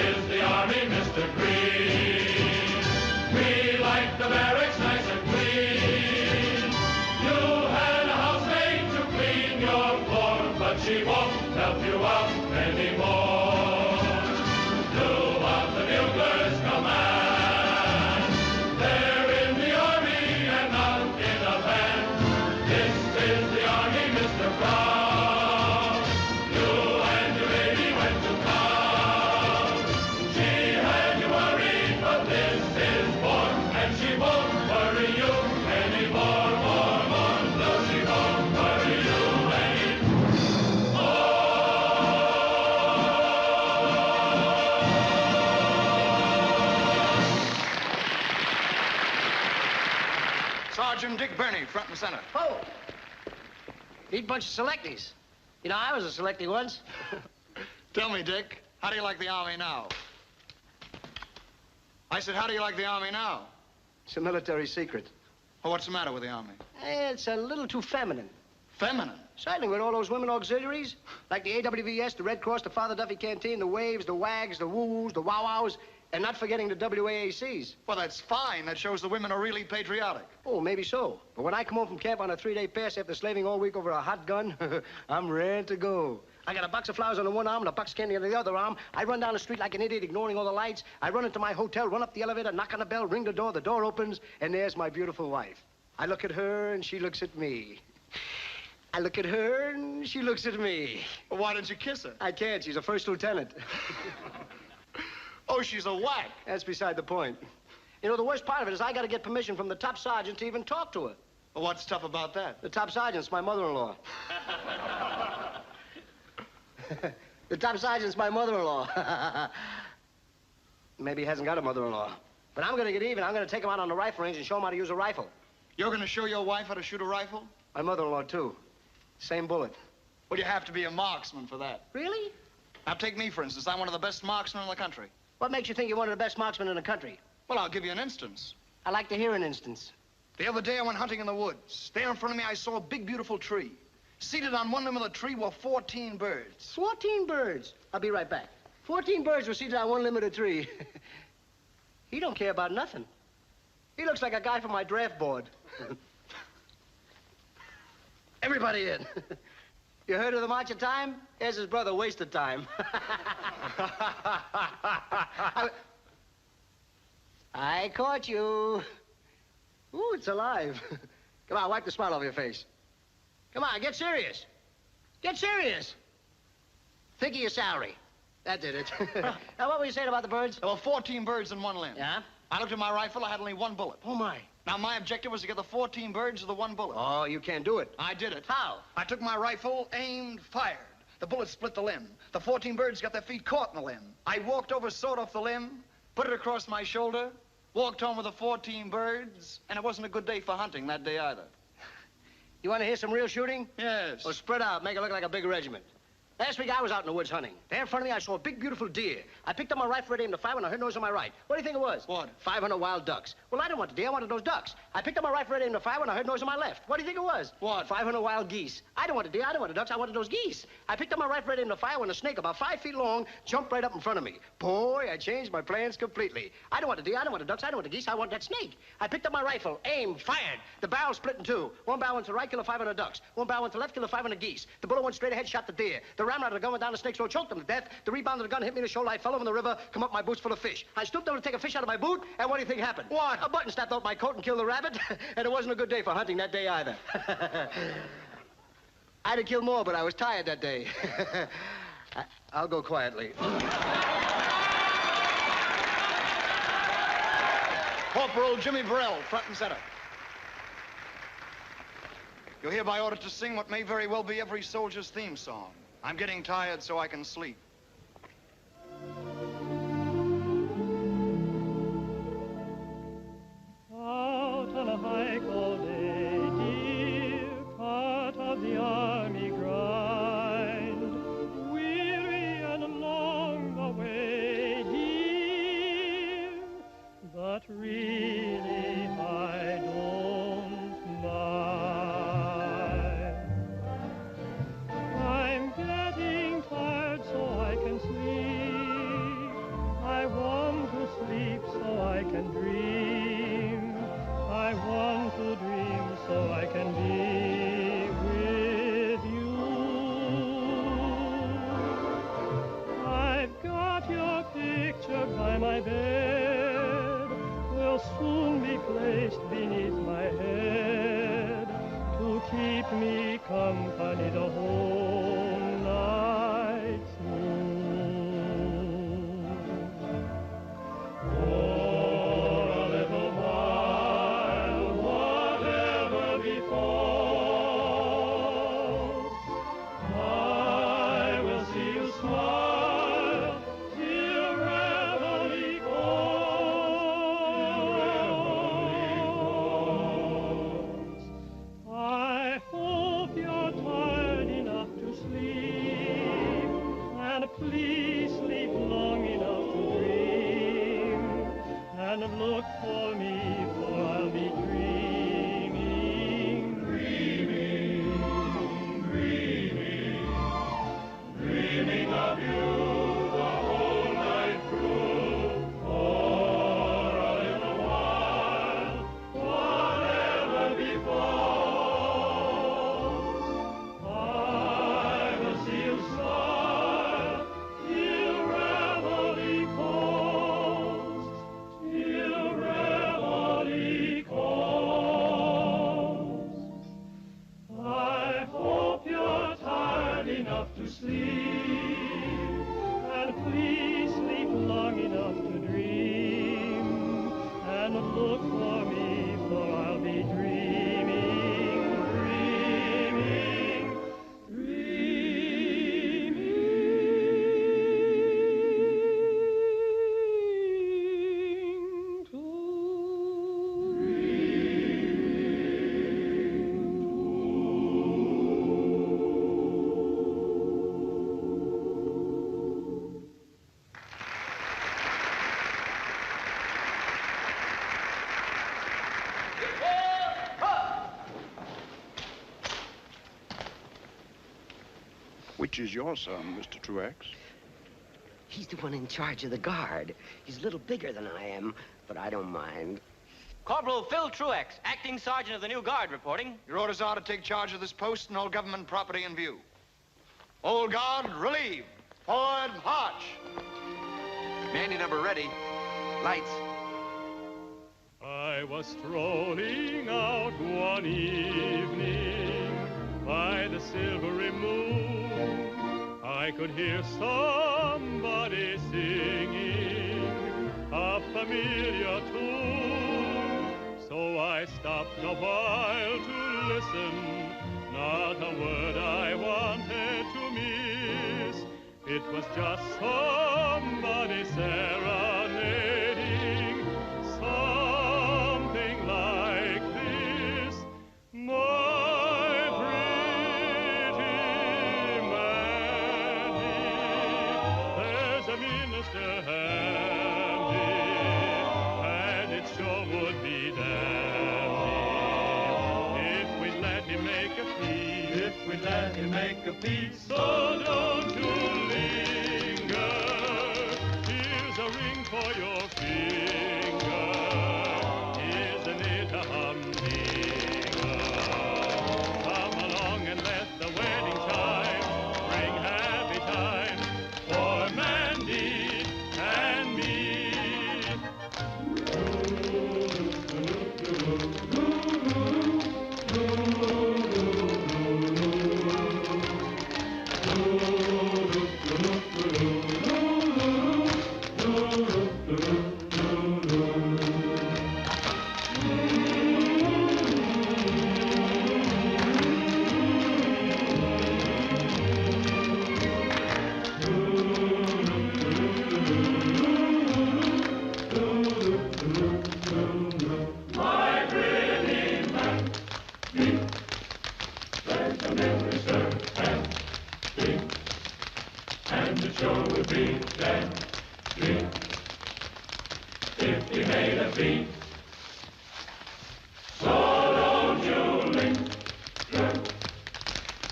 Sergeant Dick Birney, front and center. Oh! Neat bunch of selectees. You know, I was a selectee once. Tell me, Dick, how do you like the Army now? I said, how do you like the Army now? It's a military secret. Well, what's the matter with the Army? It's a little too feminine. Feminine? Certainly, with all those women auxiliaries, like the AWVS, the Red Cross, the Father Duffy Canteen, the Waves, the WAGs, the Woo-Woos, the Wow-Wows, and not forgetting the WAACs. Well, that's fine. That shows the women are really patriotic. Oh, maybe so. But when I come home from camp on a 3-day pass after slaving all week over a hot gun, I'm ready to go. I got a box of flowers on the one arm and a box of candy on the other arm. I run down the street like an idiot, ignoring all the lights. I run into my hotel, run up the elevator, knock on the bell, ring the door opens, and there's my beautiful wife. I look at her, and she looks at me. I look at her, and she looks at me. Well, why don't you kiss her? I can't. She's a first lieutenant. Oh, she's a whack. That's beside the point. You know, the worst part of it is I got to get permission from the top sergeant to even talk to her. Well, what's tough about that? The top sergeant's my mother-in-law. The top sergeant's my mother-in-law. Maybe he hasn't got a mother-in-law. But I'm going to get even. I'm going to take him out on the rifle range and show him how to use a rifle. You're going to show your wife how to shoot a rifle? My mother-in-law, too. Same bullet. Well, you have to be a marksman for that. Really? Now, take me, for instance. I'm one of the best marksmen in the country. What makes you think you're one of the best marksmen in the country? Well, I'll give you an instance. I like to hear an instance. The other day, I went hunting in the woods. There in front of me, I saw a big, beautiful tree. Seated on one limb of the tree were 14 birds. 14 birds? I'll be right back. 14 birds were seated on one limb of the tree. He don't care about nothing. He looks like a guy from my draft board. Everybody in. You heard of the March of Time? Here's his brother, Wasted Time. I caught you. Ooh, it's alive. Come on, wipe the smile off your face. Come on, get serious. Get serious. Think of your salary. That did it. Now, what were you saying about the birds? There were 14 birds in one limb. Yeah? I looked at my rifle. I had only one bullet. Oh, my. Now, my objective was to get the 14 birds with the one bullet. Oh, you can't do it. I did it. How? I took my rifle, aimed, fired. The bullet split the limb. The 14 birds got their feet caught in the limb. I walked over, sawed off the limb, put it across my shoulder, walked home with the 14 birds, and it wasn't a good day for hunting that day either. You want to hear some real shooting? Yes. Well, spread out, make it look like a big regiment. Last week, I was out in the woods hunting. There in front of me, I saw a big, beautiful deer. I picked up my rifle, ready aimed to fire when I heard noise on my right. What do you think it was? What? 500 wild ducks. Well, I didn't want the deer. I wanted those ducks. I picked up my rifle, ready aimed to fire when I heard noise on my left. What do you think it was? What? 500 wild geese. I didn't want the deer. I didn't want the ducks. I wanted those geese. I picked up my rifle, ready aimed to fire when a snake about 5 feet long jumped right up in front of me. Boy, I changed my plans completely. I didn't want the deer. I didn't want the ducks. I didn't want the geese. I wanted that snake. I picked up my rifle, aimed, fired. The barrel split in two. One barrel went to the right, killed 500 ducks. One barrel went to the left, killed 500 geese. The bullet went straight ahead, shot the deer. The ramrod of the gun went down the snake's throat, choked him to death. The rebound of the gun hit me in the shoulder. I fell over in the river, come up my boots full of fish. I stooped over to take a fish out of my boot, and what do you think happened? What? A button snapped out my coat and killed the rabbit, and it wasn't a good day for hunting that day either. I'd have killed more, but I was tired that day. I'll go quietly. Corporal Jimmy Burrell, front and center. You're hereby ordered to sing what may very well be every soldier's theme song. I'm getting tired so I can sleep. Out on a hike all day, dear, part of the army grind, weary and along the way, dear, but really I don't mind. I'm getting tired so I can sleep. I want to sleep so I can dream. I want to dream. Which is your son, Mr. Truex? He's the one in charge of the guard. He's a little bigger than I am, but I don't mind. Corporal Phil Truex, acting sergeant of the new guard, reporting. Your orders are to take charge of this post and all government property in view. Old guard, relieve. Forward, march. Mandy number ready. Lights. I was strolling out one evening by the silvery moon. I could hear somebody singing a familiar tune. So I stopped a while to listen, not a word I wanted to miss. It was just somebody serenading, something like this. My pretty Mandy, there's a minister handy, and it sure would be dandy if we'd let him make a plea, if we'd let him make a plea. So don't you linger, here's a ring for your finger, isn't it a humdinger? Come along and let the wedding chime bring happy times for Mandy and me. My pretty Mandy, there's a minister handy, and it sure would be dandy if he made a fee. So don't you linger,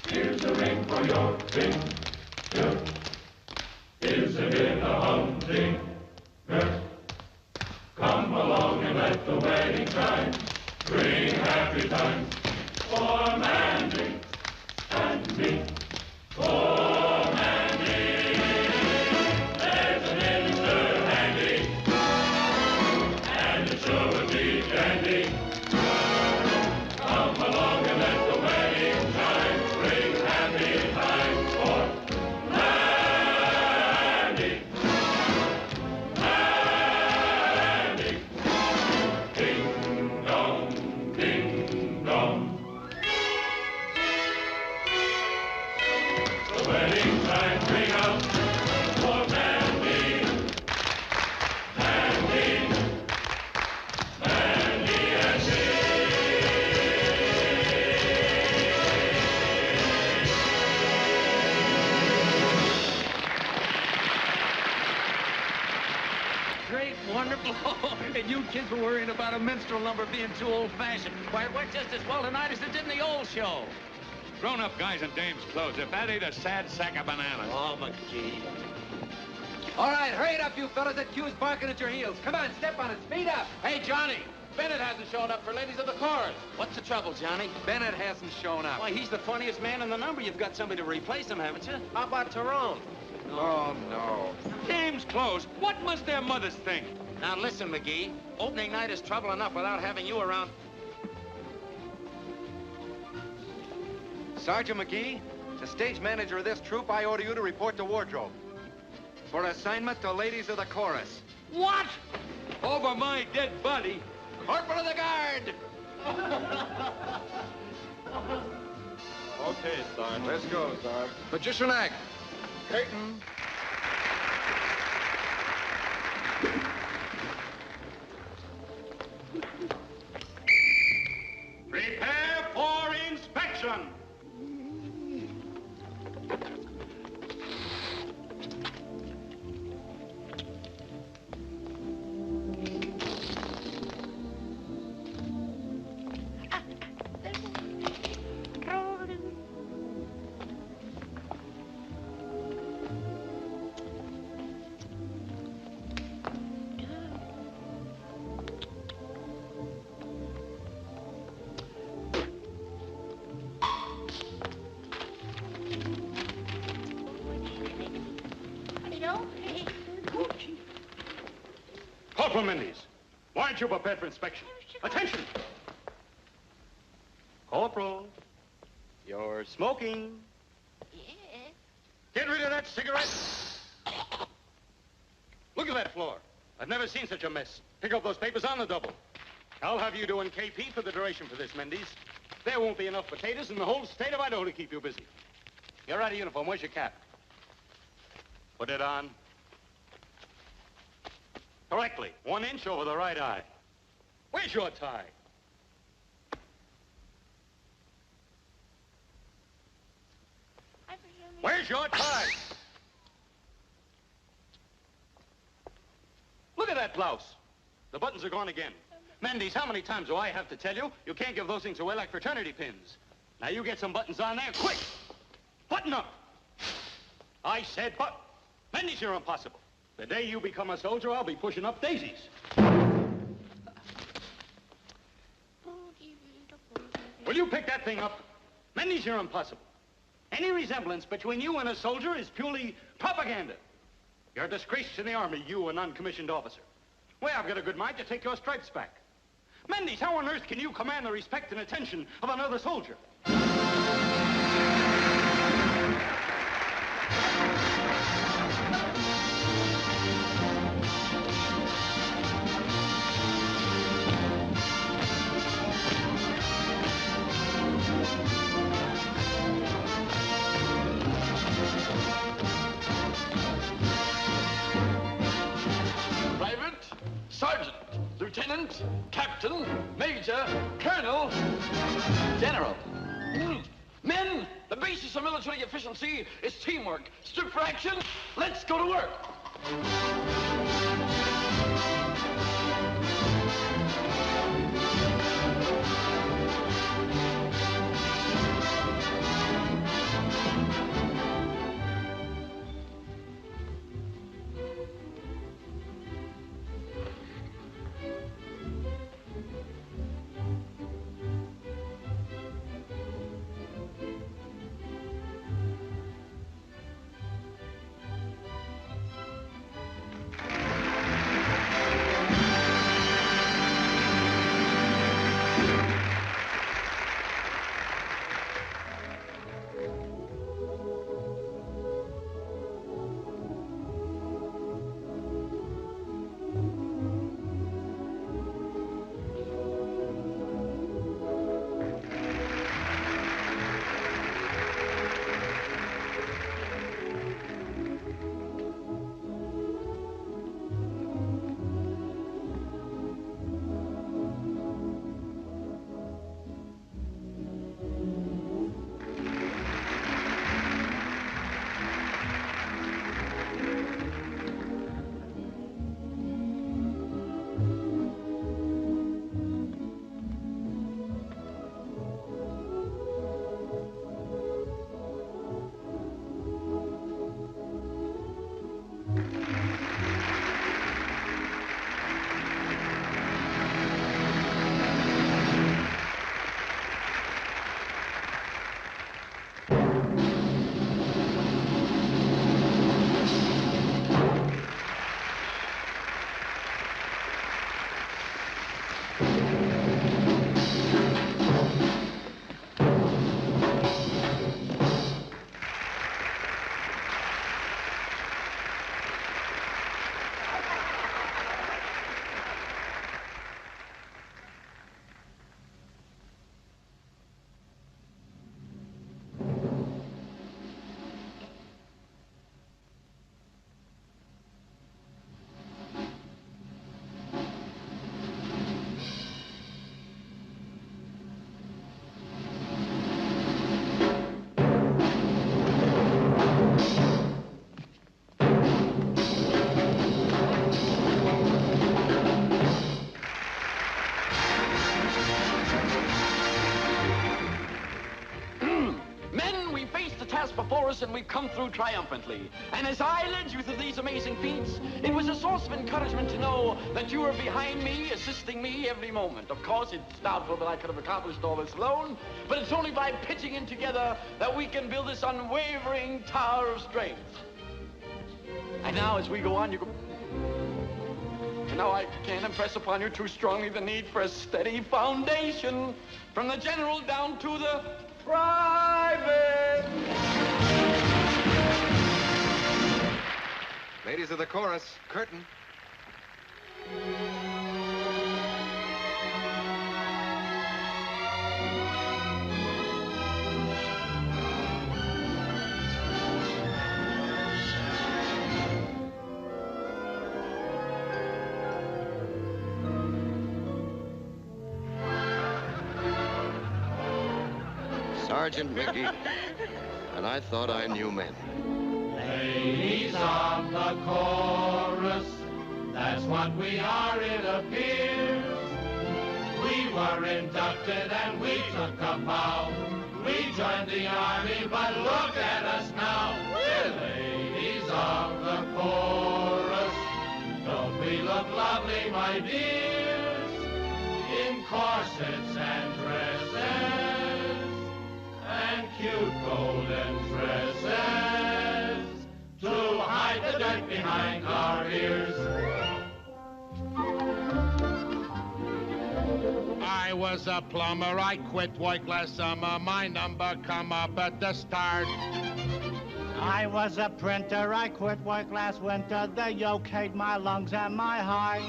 here's a ring for your finger, isn't it a humdinger? Come along and let the wedding chime bring happy times for Mandy and me. For Mandy, there's a minister handy, and it sure would be dandy. Come along and let the wedding chime bring happy times for Mandy. Ding dong, ding dong. The wedding time ring out for Mandy, Mandy, Mandy and me. Great, wonderful. And you kids were worrying about a minstrel number being too old-fashioned. Why, it went just as well tonight as it did in the old show. Grown-up guys in dames' clothes, if that ain't a sad sack of bananas. Oh, McGee. All right, hurry it up, you fellas. That cue's barking at your heels. Come on, step on it. Speed up. Hey, Johnny, Bennett hasn't shown up for Ladies of the Chorus. What's the trouble, Johnny? Bennett hasn't shown up. Why, he's the funniest man in the number. You've got somebody to replace him, haven't you? How about Tyrone? Oh, no. Dames' clothes? What must their mothers think? Now, listen, McGee. Opening night is trouble enough without having you around. Sergeant McGee, the stage manager of this troupe, I order you to report to wardrobe. For assignment to Ladies of the Chorus. What? Over my dead body? Corporal of the Guard! Okay, Sarge. Let's go, Sarge. Magician act. Curtain. Prepare for inspection. Corporal Mendes, why aren't you prepared for inspection? Attention! Corporal, you're smoking. Yes. Get rid of that cigarette. Look at that floor. I've never seen such a mess. Pick up those papers on the double. I'll have you doing KP for the duration for this, Mendes. There won't be enough potatoes in the whole state of Idaho to keep you busy. You're out of uniform. Where's your cap? Put it on. Correctly. 1 inch over the right eye. Where's your tie? Where's your tie? Look at that blouse. The buttons are gone again. Mendes, how many times do I have to tell you? You can't give those things away like fraternity pins. Now you get some buttons on there, quick! Button up! I said Mendes, you're impossible. The day you become a soldier, I'll be pushing up daisies. Will you pick that thing up? Mendes, you're impossible. Any resemblance between you and a soldier is purely propaganda. You're a disgrace to the Army, you, a non-commissioned officer. Well, I've got a good mind to take your stripes back. Mendes, how on earth can you command the respect and attention of another soldier? Sergeant, Lieutenant, Captain, Major, Colonel, General. Men, the basis of military efficiency is teamwork. Stripped for action, let's go to work. Before us, and we've come through triumphantly. And as I led you through these amazing feats, it was a source of encouragement to know that you were behind me, assisting me every moment. Of course, it's doubtful that I could have accomplished all this alone, but it's only by pitching in together that we can build this unwavering tower of strength. And now, as we go on, you go... And now I can't impress upon you too strongly the need for a steady foundation from the general down to the private. Ladies of the chorus, curtain. Sergeant Mickey, and I thought I knew men. Ladies of the chorus, that's what we are, it appears. We were inducted and we took a vow. We joined the army, but look at us now. We're ladies of the chorus. Don't we look lovely, my dears? In corsets and dresses and cute golden tresses to hide the dirt behind our ears. I was a plumber, I quit work last summer. My number come up at the start. I was a printer, I quit work last winter. The yoke ate my lungs and my heart.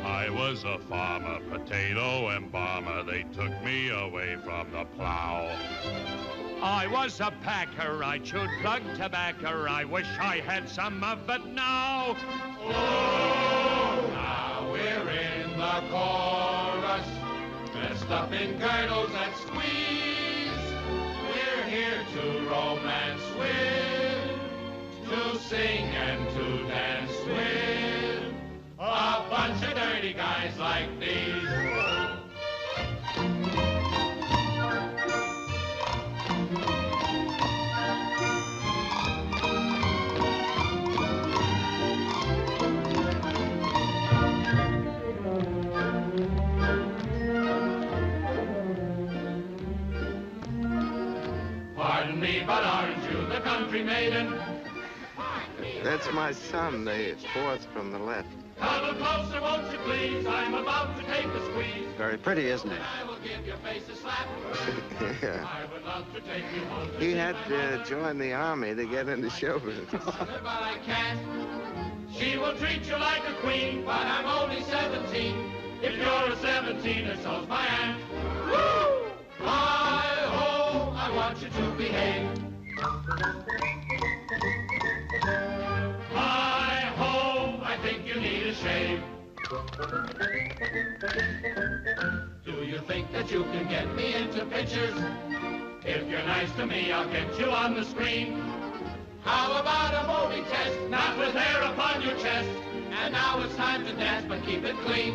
I was a farmer, potato embalmer. They took me away from the plow. I was a packer, I chewed plug tobacco. I wish I had some of it now. Oh, now we're in the chorus, dressed up in girdles that squeeze. We're here to romance with, to sing and to dance with a bunch of dirty guys like these. Pardon me, but aren't you the country maiden? That's my son, the fourth from the left. Come closer, won't you please? I'm about to take a squeeze. Very pretty, isn't he? I will give your face a slap. Yeah. I would love to take you home to He had to join the army to get into show business. but I can't. She will treat you like a queen, but I'm only 17. If you're a 17, so's my aunt. Woo! Hi-ho, I want you to behave. Hi-ho, I think you need a shave. Do you think that you can get me into pictures? If you're nice to me, I'll get you on the screen. How about a movie test, not with hair upon your chest? And now it's time to dance, but keep it clean.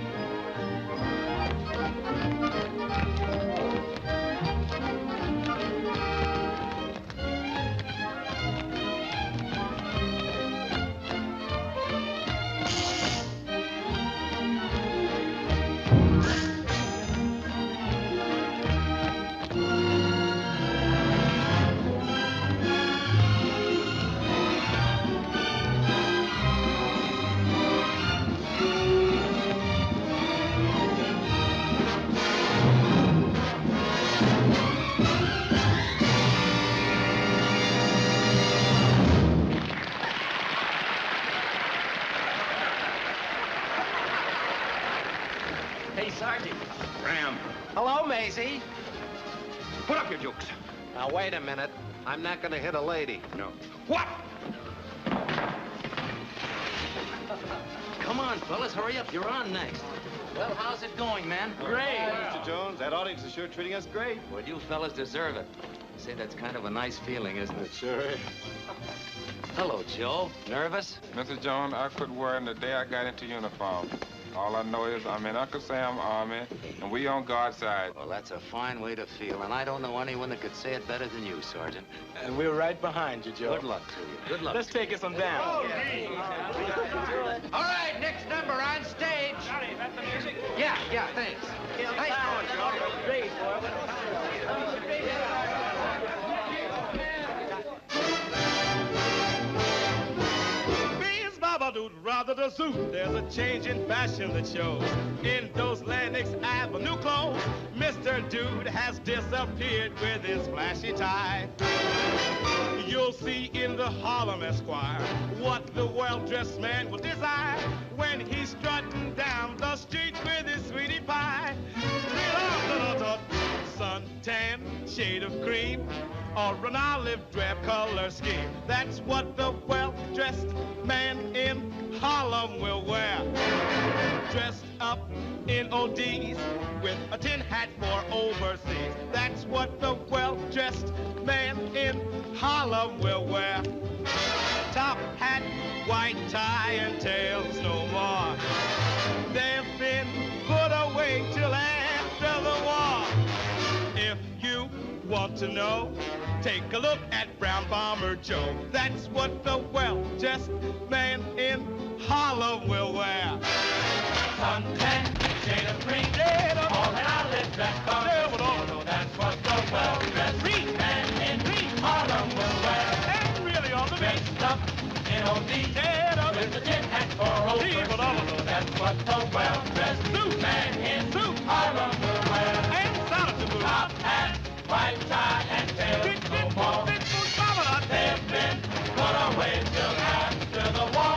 Hey, Sergeant. Ram. Hello, Maisie. Put up your jukes. Now, wait a minute. I'm not going to hit a lady. No. What? Come on, fellas, hurry up. You're on next. Well, how's it going, man? Great. Mr. Jones, that audience is sure treating us great. Well, you fellas deserve it. Say, that's kind of a nice feeling, isn't it? Sure is. Hello, Joe. Nervous? Mr. Jones, I quit worrying the day I got into uniform. All I know is I'm in Uncle Sam's army, and we on God's side. Well, that's a fine way to feel, and I don't know anyone that could say it better than you, Sergeant. And we're right behind you, Joe. Good luck to you. Good luck. Let's take us on down. All right, next number on stage. Johnny, is that the music? Yeah, thanks. Nice going, Joe. Great, Beans, Baba, dude, rather the suit, there's a change in fashion that shows. In those Lenox Avenue clothes, Mr. Dude has disappeared with his flashy tie. You'll see in the Harlem Esquire what the well-dressed man will desire when he's strutting down the street with his sweetie pie. Suntan, shade of cream, or an olive drab color scheme. That's what the well-dressed man in Harlem will wear. Dressed up in ODs with a tin hat for overseas. That's what the well-dressed man in Harlem will wear. Top hat, white tie, and tails no more. They've been put away till after the war. If you want to know, take a look at Brown Bomber Joe. That's what the well-dressed man in Harlem will wear. Suntan, shade of green, all an olive dress color. That's what the well-dressed man in Harlem will wear. And really on the dressed up in OD with a tin hat for overseas. That's what the well-dressed man in Harlem will wear. Top hat, white tie, and tails no more. They've been put away till after the war.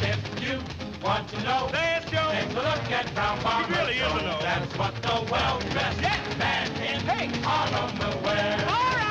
If you want to know, take a look at Brown Bomber Joe. That's what the well-dressed man in Harlem will wear. All right.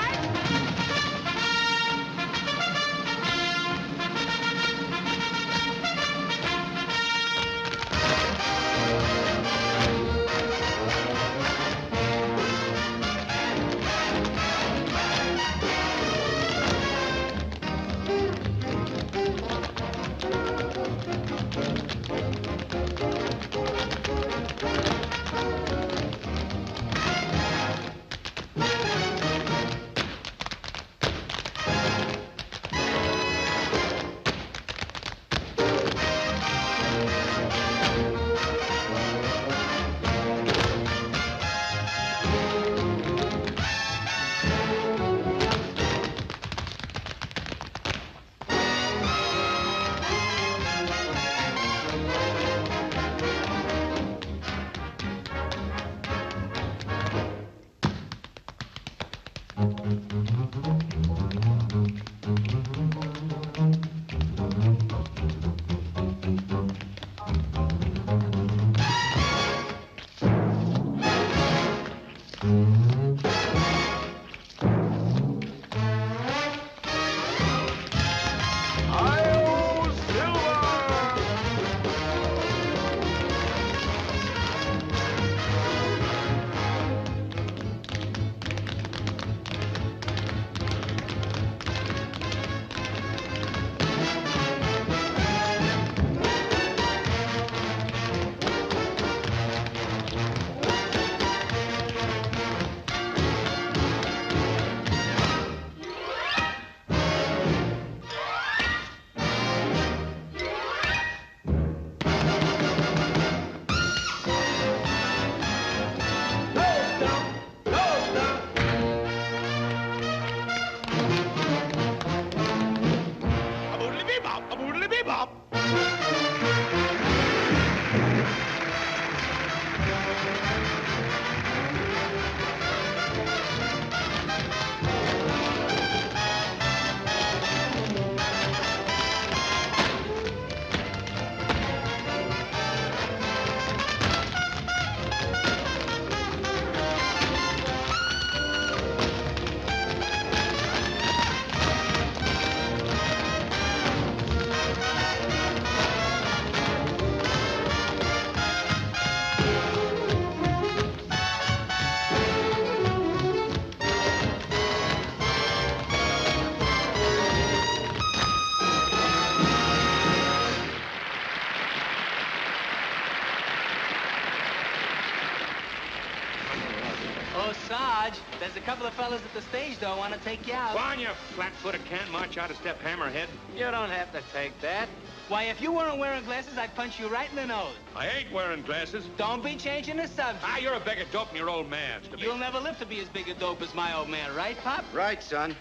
Sarge, there's a couple of fellas at the stage door want to take you out. Go on, you flat-footed can't march out a step hammerhead. You don't have to take that. Why, if you weren't wearing glasses, I'd punch you right in the nose. I ain't wearing glasses. Don't be changing the subject. Ah, you're a big dope and your old man. You'll never live to be as big a dope as my old man, right, Pop? Right, son.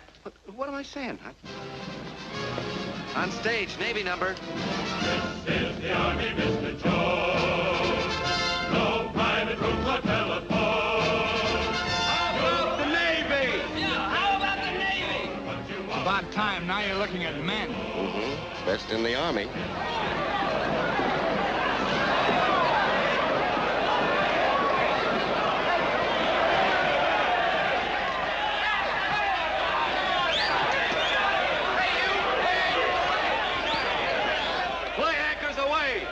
What am I saying? On stage, Navy number. This is the Army, Mr. Jones. No private rooms or telephones. How about the Navy? Yeah, how about the Navy? It's about time. Now you're looking at men. Mm-hmm. Best in the Army. Play anchors away.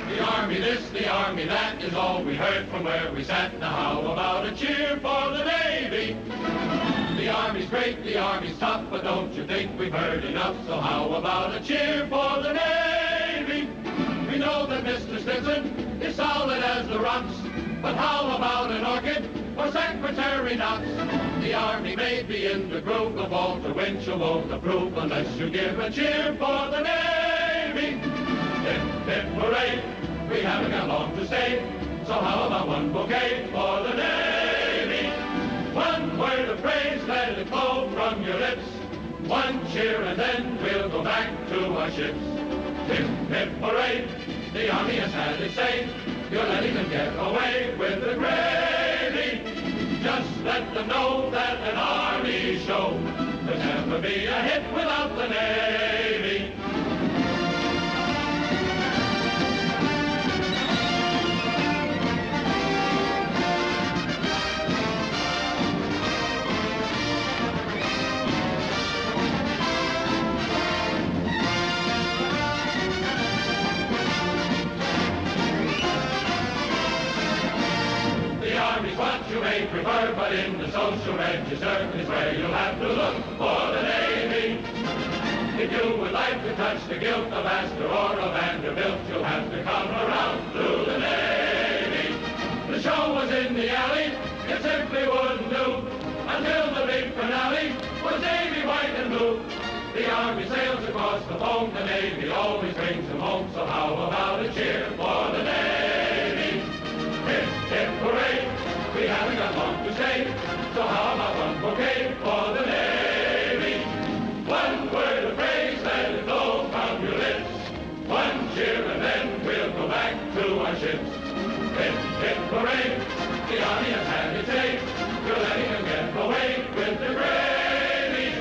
The Army this, the Army that is all we heard from where we sat. Now how about a cheer for the Navy? The Army's great, the Army's tough, but don't you think we've heard enough? So how about a cheer for the Navy? We know that Mr. Stinson is solid as the rocks, but how about an orchid or Secretary Knox? The Army may be in the groove, but Walter Winchell won't approve unless you give a cheer for the Navy. Hip, hip, hooray, we haven't got long to stay, so how about one bouquet for the Navy? One word of praise, let it flow from your lips. One cheer and then we'll go back to our ships. Hip, hip, hooray, the Army has had its say. You're letting them get away with the gravy. Just let them know that an Army show could never be a hit without the Navy. What you may prefer, but in the social register is where you'll have to look for the Navy. If you would like to touch the gilt of Astor or of Vanderbilt, you'll have to come around through the Navy. The show was in the alley, it simply wouldn't do, until the big finale was Navy white and blue. The Army sails across the foam, the Navy always brings them home, so how about a cheer for the Navy? Hip, hip, hooray! We haven't got long to stay, so how about one bouquet for the Navy? One word of praise, let it flow from your lips. One cheer and then we'll go back to our ships. Hip, hip, hooray, the Army has had its say. You're letting them get away with the gravy.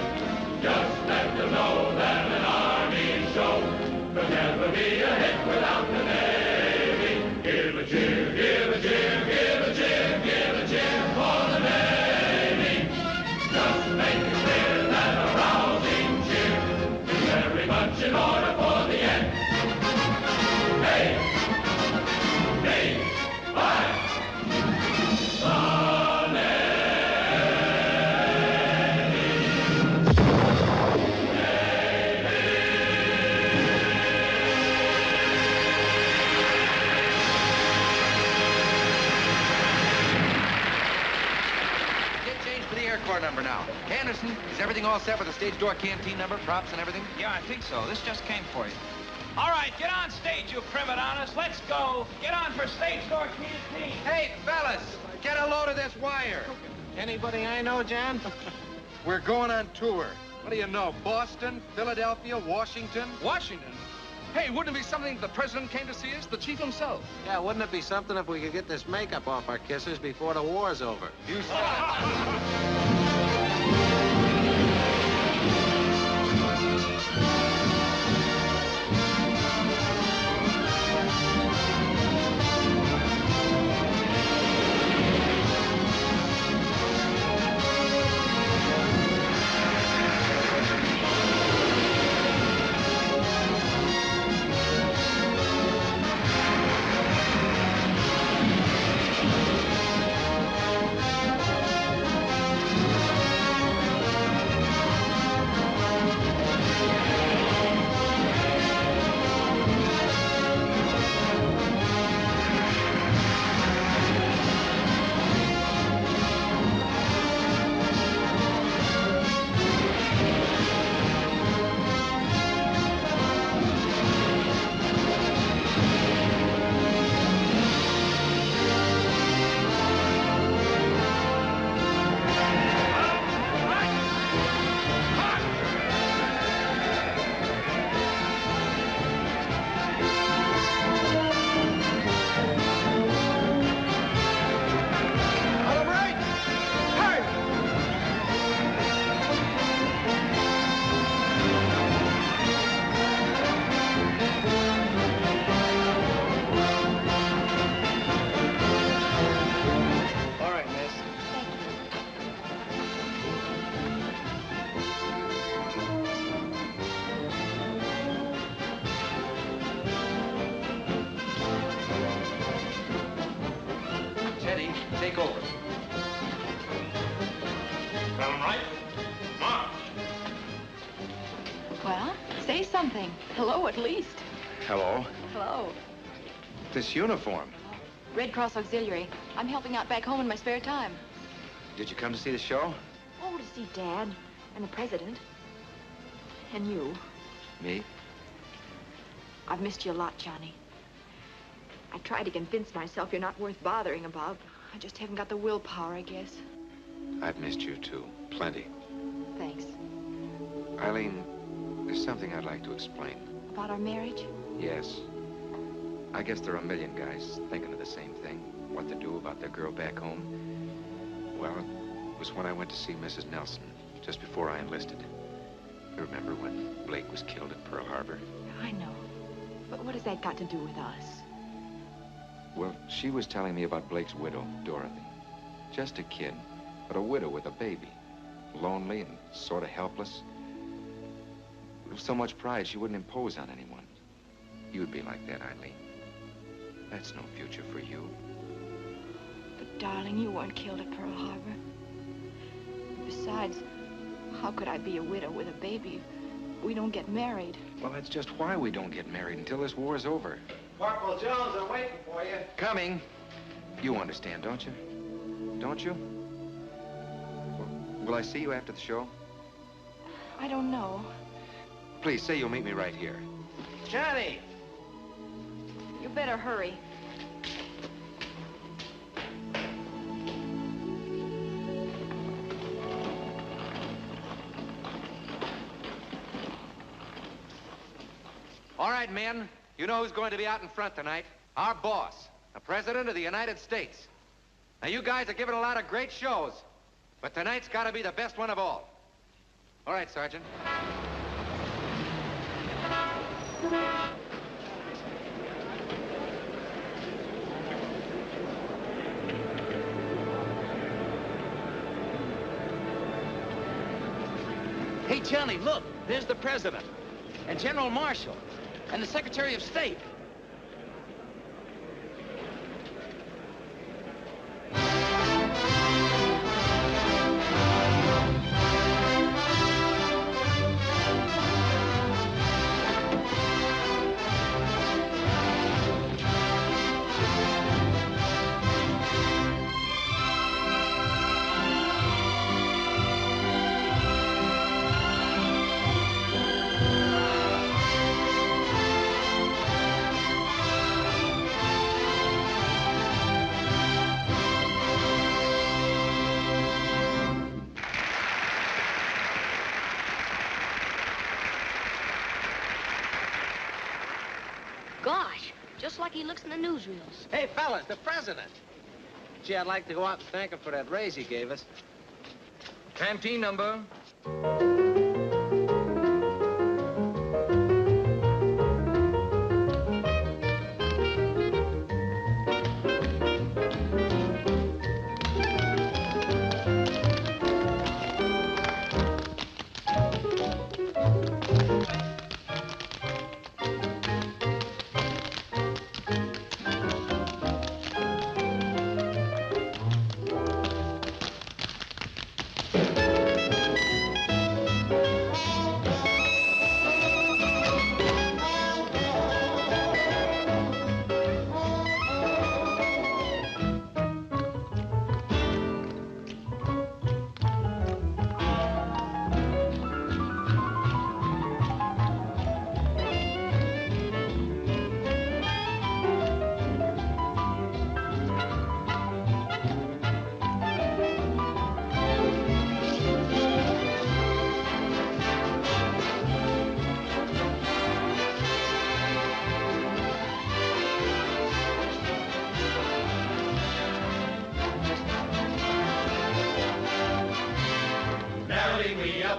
Just let them know that an Army show could never be a hit without the Navy. Give a cheer, give a cheer, give a cheer, give a cheer for the Navy. Just make it clear that a rousing cheer is very much in order for the end. Hey, hey, bye. Corps number now. Anderson, is everything all set with the stage door canteen number, props and everything? Yeah, I think so. This just came for you. All right, get on stage, you prima donnas. Let's go. Get on for stage door canteen. Hey, fellas, get a load of this wire. Anybody I know, John? We're going on tour. What do you know, Boston, Philadelphia, Washington? Washington? Hey, wouldn't it be something if the president came to see us, the chief himself? Yeah, wouldn't it be something if we could get this makeup off our kisses before the war's over? You said take over. Tell him right? March. Well, say something. Hello, at least. Hello. Hello. This uniform. Red Cross Auxiliary. I'm helping out back home in my spare time. Did you come to see the show? Oh, to see Dad and the President. And you. Me? I've missed you a lot, Johnny. I tried to convince myself you're not worth bothering about. I just haven't got the willpower, I guess. I've missed you, too. Plenty. Thanks. Eileen, there's something I'd like to explain. About our marriage? Yes. I guess there are a million guys thinking of the same thing. What to do about their girl back home. Well, it was when I went to see Mrs. Nelson, just before I enlisted. You remember when Blake was killed at Pearl Harbor? I know. But what has that got to do with us? Well, she was telling me about Blake's widow, Dorothy. Just a kid, but a widow with a baby. Lonely and sort of helpless. With so much pride, she wouldn't impose on anyone. You'd be like that, Eileen. That's no future for you. But, darling, you weren't killed at Pearl Harbor. Besides, how could I be a widow with a baby if we don't get married? Well, that's just why we don't get married until this war is over. Corporal Jones, I'm waiting for you. Coming. You understand, don't you? Don't you? Will I see you after the show? I don't know. Please, say you'll meet me right here. Johnny! You better hurry. All right, men. You know who's going to be out in front tonight? Our boss, the President of the United States. Now, you guys are giving a lot of great shows, but tonight's got to be the best one of all. All right, Sergeant. Hey, Johnny, look. There's the President and General Marshall and the Secretary of State. Gosh, just like he looks in the newsreels. Hey, fellas, the President. Gee, I'd like to go out and thank him for that raise he gave us. Canteen number.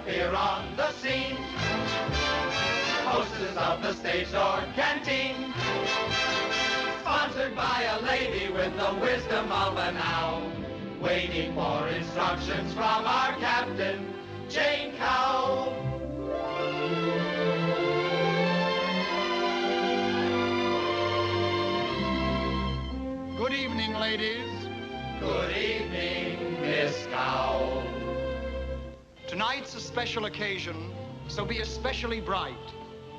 appear on the scene. Hostess of the stage or canteen. Sponsored by a lady with the wisdom of an owl. Waiting for instructions from our captain, Jane Cow. Good evening, ladies. Good evening, Miss Cow. Tonight's a special occasion, so be especially bright.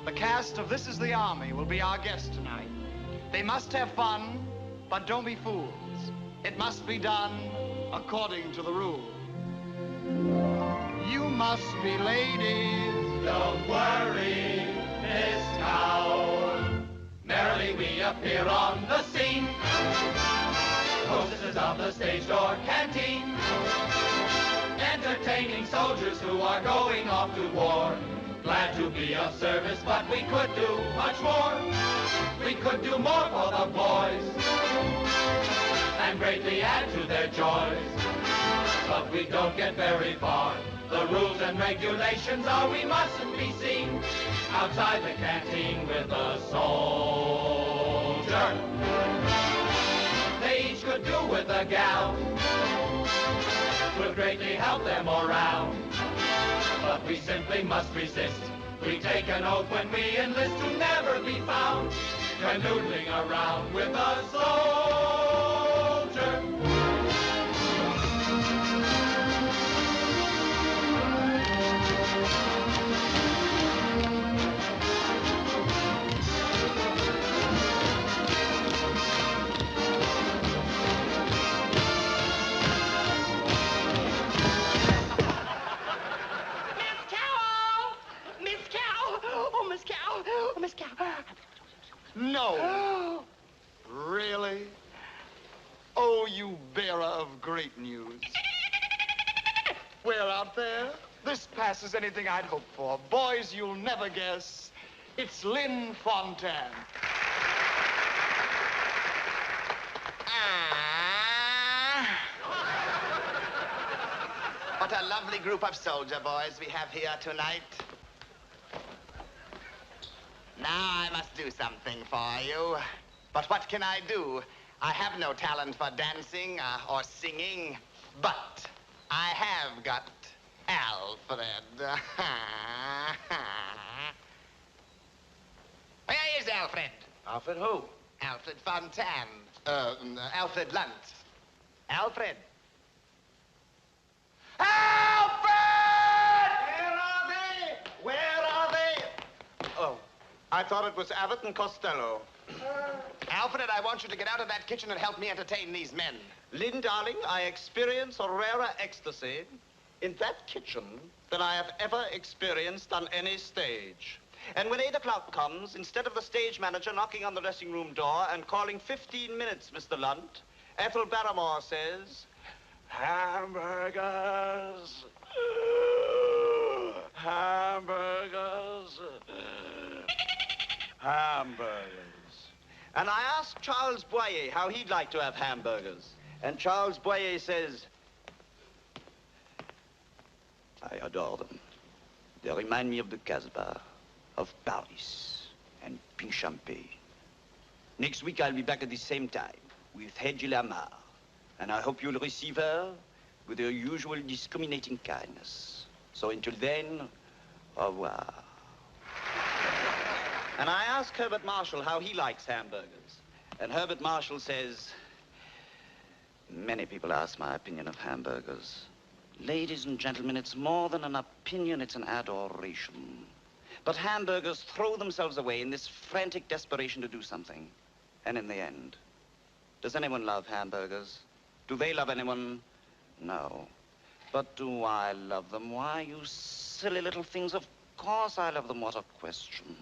The cast of This Is the Army will be our guest tonight. They must have fun, but don't be fools. It must be done according to the rule. You must be ladies. Don't worry, Miss Cow. Merrily we appear on the scene. Hostesses of the stage door canteen. Entertaining soldiers who are going off to war. Glad to be of service, but we could do much more. We could do more for the boys and greatly add to their joys. But we don't get very far. The rules and regulations are we mustn't be seen outside the canteen with a soldier. They each could do with a gal. Will greatly help their morale. But we simply must resist. We take an oath when we enlist to never be found canoodling around with a soldier. Miss Cow. No. Really? Oh, you bearer of great news. We're out there. This passes anything I'd hoped for. Boys, you'll never guess. It's Lynn Fontanne. What a lovely group of soldier boys we have here tonight. Now I must do something for you. But what can I do? I have no talent for dancing or singing, but I have got Alfred. Where is Alfred? Alfred who? Alfred Fontanne. Alfred Lunt. Alfred. Alfred! Where are they? Where are they? Oh, I thought it was Abbott and Costello. Alfred, I want you to get out of that kitchen and help me entertain these men. Lynn, darling, I experience a rarer ecstasy in that kitchen than I have ever experienced on any stage. And when 8 o'clock comes, instead of the stage manager knocking on the dressing room door and calling 15 minutes, Mr. Lunt, Ethel Barrymore says, hamburgers, hamburgers, hamburgers. And I asked Charles Boyer how he'd like to have hamburgers. And Charles Boyer says, I adore them. They remind me of the Casbah, of Paris, and pink champagne. Next week, I'll be back at the same time with Hedy Lamarr. And I hope you'll receive her with your usual discriminating kindness. So until then, au revoir. And I asked Herbert Marshall how he likes hamburgers. And Herbert Marshall says, many people ask my opinion of hamburgers. Ladies and gentlemen, it's more than an opinion, it's an adoration. But hamburgers throw themselves away in this frantic desperation to do something. And in the end, does anyone love hamburgers? Do they love anyone? No. But do I love them? Why, you silly little things, of course I love them. What a question.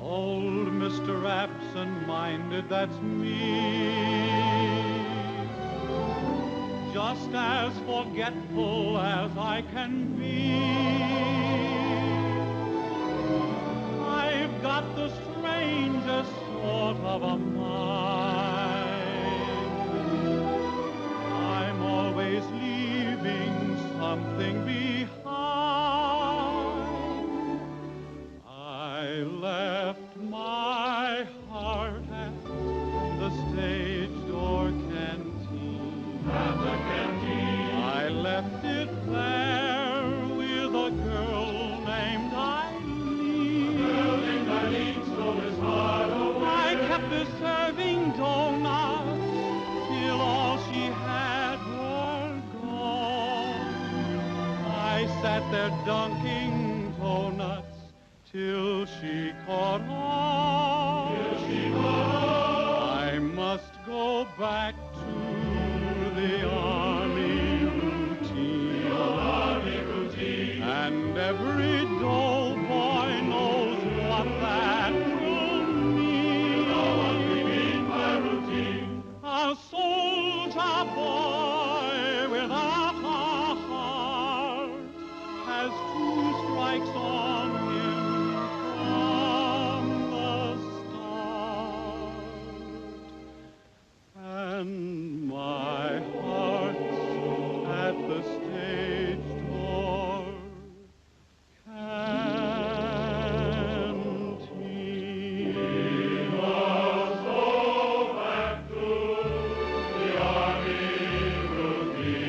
Old Mr. Absent-Minded, that's me. Just as forgetful as I can be. I've got the strangest sort of a mind. I'm always leaving something behind. I left my heart at the stage door. sat there dunking doughnuts till she caught on. I must go back to the army routine. And every dull boy knows what that will mean. You know what we mean by routine. A soldier boy without a heart has 2 strikes on him from the start. And my heart's at the stage door. Canteen. We must go back to the army routine.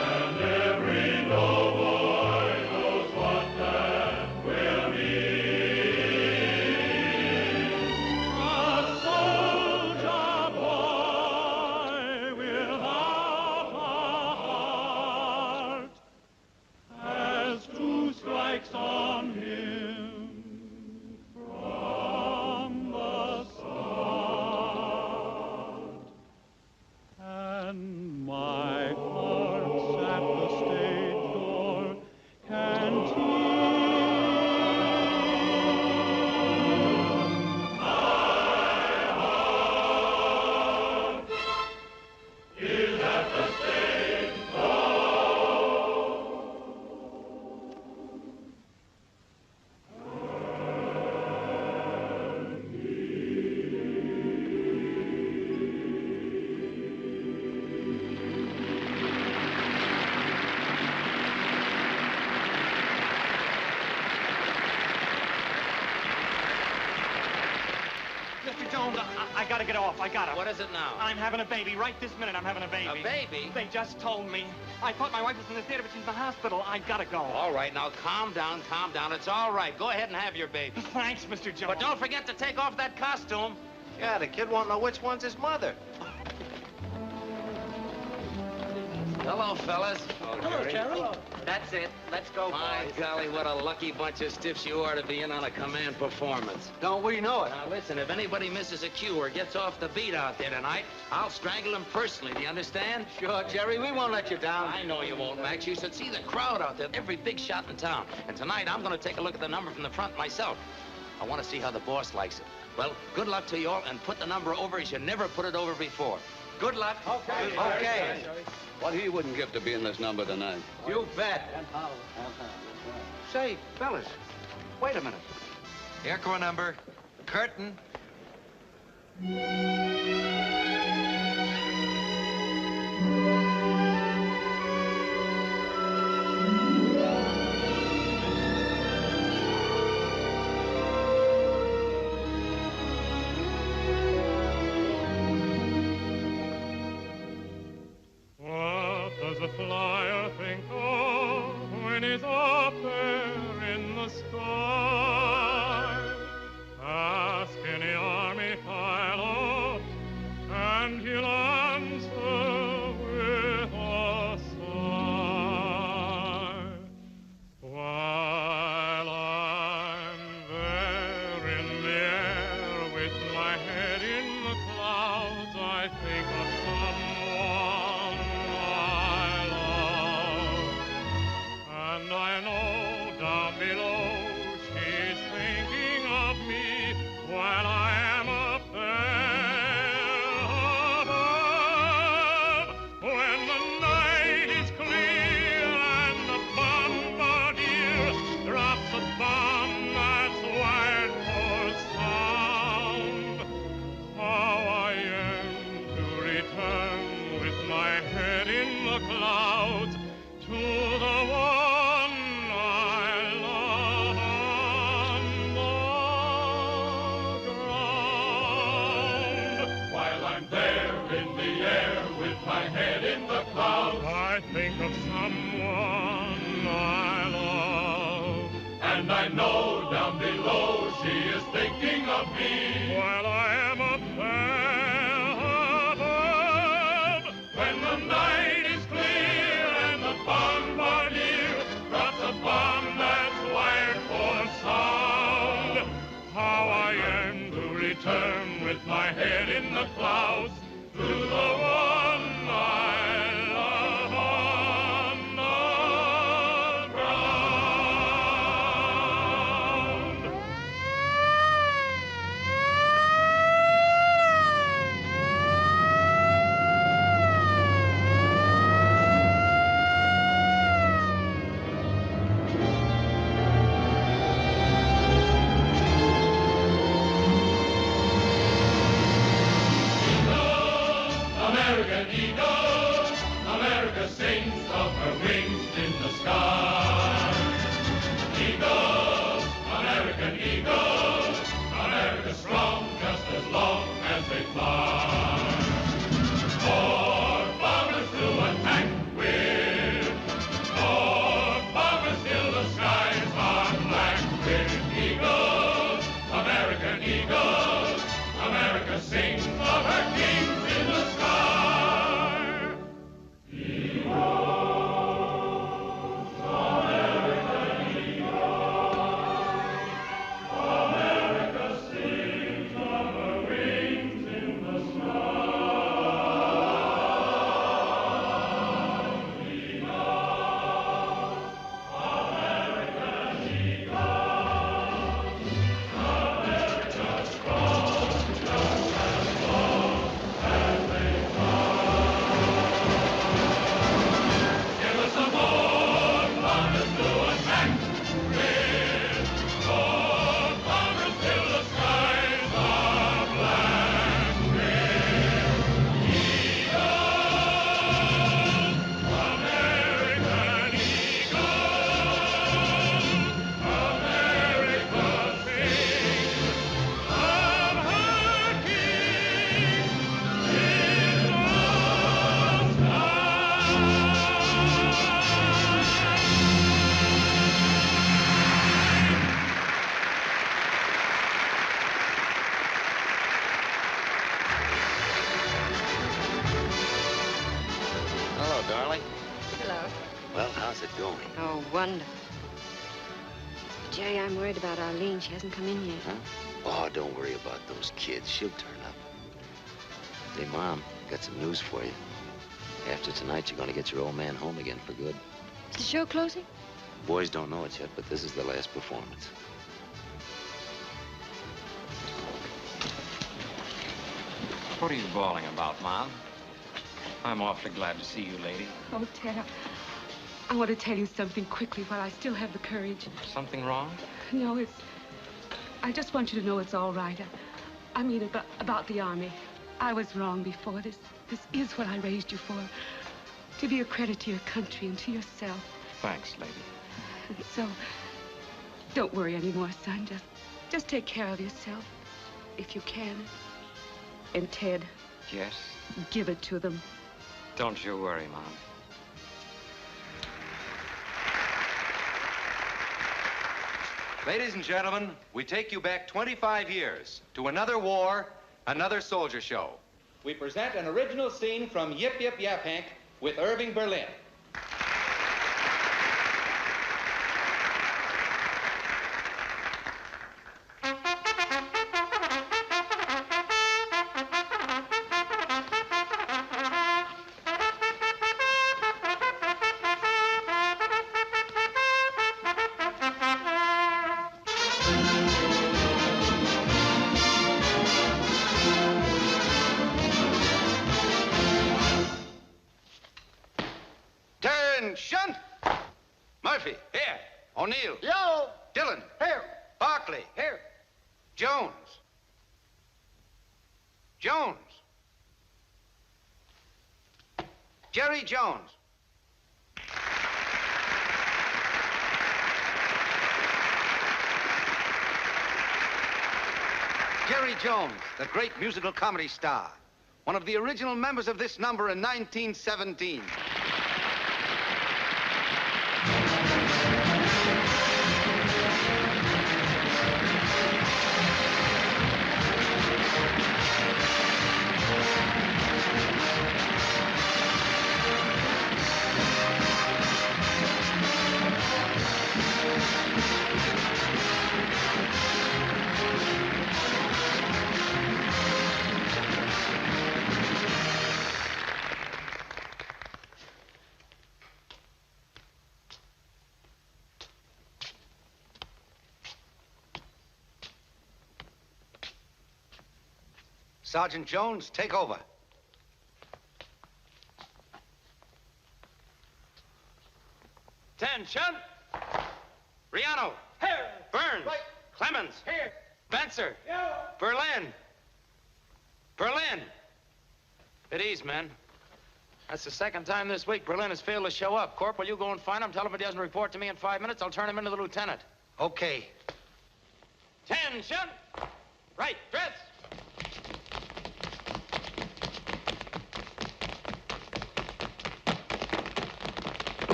And every boy knows what that will mean. A soldier boy without a heart has 2 strikes on him from the start. And my heart's at the stage door canteen. My heart is at the stage Mr. Jones, I gotta get off. I gotta. What is it now? I'm having a baby. Right this minute, I'm having a baby. A baby? They just told me. I thought my wife was in the theater, but she's in the hospital. I gotta go. All right, now calm down, calm down. It's all right. Go ahead and have your baby. Thanks, Mr. Jones. But don't forget to take off that costume. Yeah, the kid won't know which one's his mother. Hello, fellas. Hello, Jerry. Hello. That's it. Let's go, My golly, what a lucky bunch of stiffs you are to be in on a command performance. Don't we know it? Now, listen, if anybody misses a cue or gets off the beat out there tonight, I'll strangle him personally. Do you understand? Sure, Jerry, we won't let you down. I know you won't, Max. You should see the crowd out there. Every big shot in town. And tonight, I'm going to take a look at the number from the front myself. I want to see how the boss likes it. Well, good luck to you all, and put the number over as you never put it over before. Good luck. Okay. Okay. What he wouldn't give to be in this number tonight. You bet. Say, fellas, wait a minute. Here come a number. Curtain. What does a flyer think of when he's up there in the sky? Ask any army pilot, and he'll answer with a sigh. While I'm there in the air with my head in the clouds, I think of someone I love. And I know down below she's thinking of me while I am up there above. When the night is clear and the bombardier drops a bomb that's wired for sound, how I yearn to return with my head in the clouds to the one I love on the ground. While I'm there in the air with my head in the clouds, I think of someone I love. and I know down below she is thinking of me. While I am up there above. When the night is clear and the bomb America sings of her wings in the sky. Eagles, American eagles, America strong just as long as they fly. More bombers to attack with, more bombers till the skies are black with eagles, American eagles, America sings of her kings in the sky. Eagles, American eagles, America sings of her wings in the sky. Eagles, American eagles, America strong just as long as they fly. Give us some more bombers to attack with, more bombers till the skies are black with eagles, American eagles, America sings of her king in the Hello, darling. Hello. Well, how's it going? Oh, wonderful. Jerry, I'm worried about Arlene. She hasn't come in yet. Huh? Oh, don't worry about those kids. She'll turn up. Hey, Mom, got some news for you. After tonight, you're going to get your old man home again for good. Is the show closing? Boys don't know it yet, but this is the last performance. What are you bawling about, Mom? I'm awfully glad to see you, lady. Oh, Ted, I want to tell you something quickly while I still have the courage. Something wrong? No, I just want you to know it's all right. I mean about the Army. I was wrong before. This is what I raised you for. To be a credit to your country and to yourself. Thanks, lady. So, don't worry anymore, son. Just take care of yourself, if you can. And Ted, Yes? give it to them. Don't you worry, Mom. Ladies and gentlemen, we take you back 25 years to another war, another soldier show. We present an original scene from Yip Yip Yap Hank with Irving Berlin. Attention! Murphy. Here. O'Neill. Yo. Dillon. Here. Barkley. Here. Jones. Jones. Jerry Jones. Jerry Jones, the great musical comedy star. One of the original members of this number in 1917. Sergeant Jones, take over. Attention! Riano. Here. Burns. Right. Clemens. Here. Benser. Yeah. Berlin. Berlin. At ease, men. That's the second time this week Berlin has failed to show up. Corporal, you go and find him. Tell him if he doesn't report to me in 5 minutes, I'll turn him into the lieutenant. Okay. Attention! Right, dress!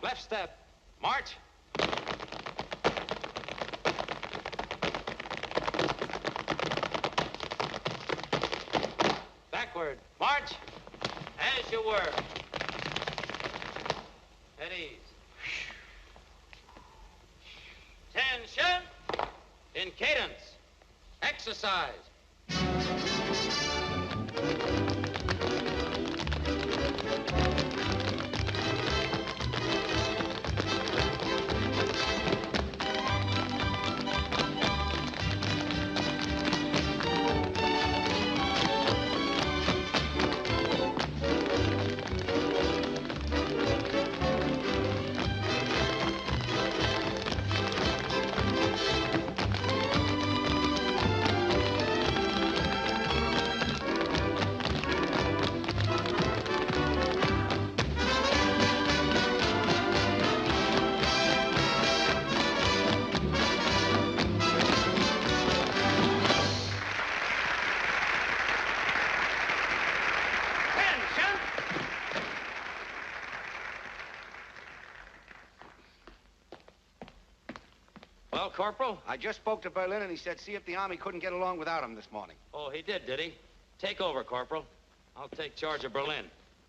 Left step. March. Backward. March. As you were. At ease. Attention. In cadence. Exercise. Well, Corporal? I just spoke to Berlin, and he said see if the Army couldn't get along without him this morning. Oh, he did he? Take over, Corporal. I'll take charge of Berlin.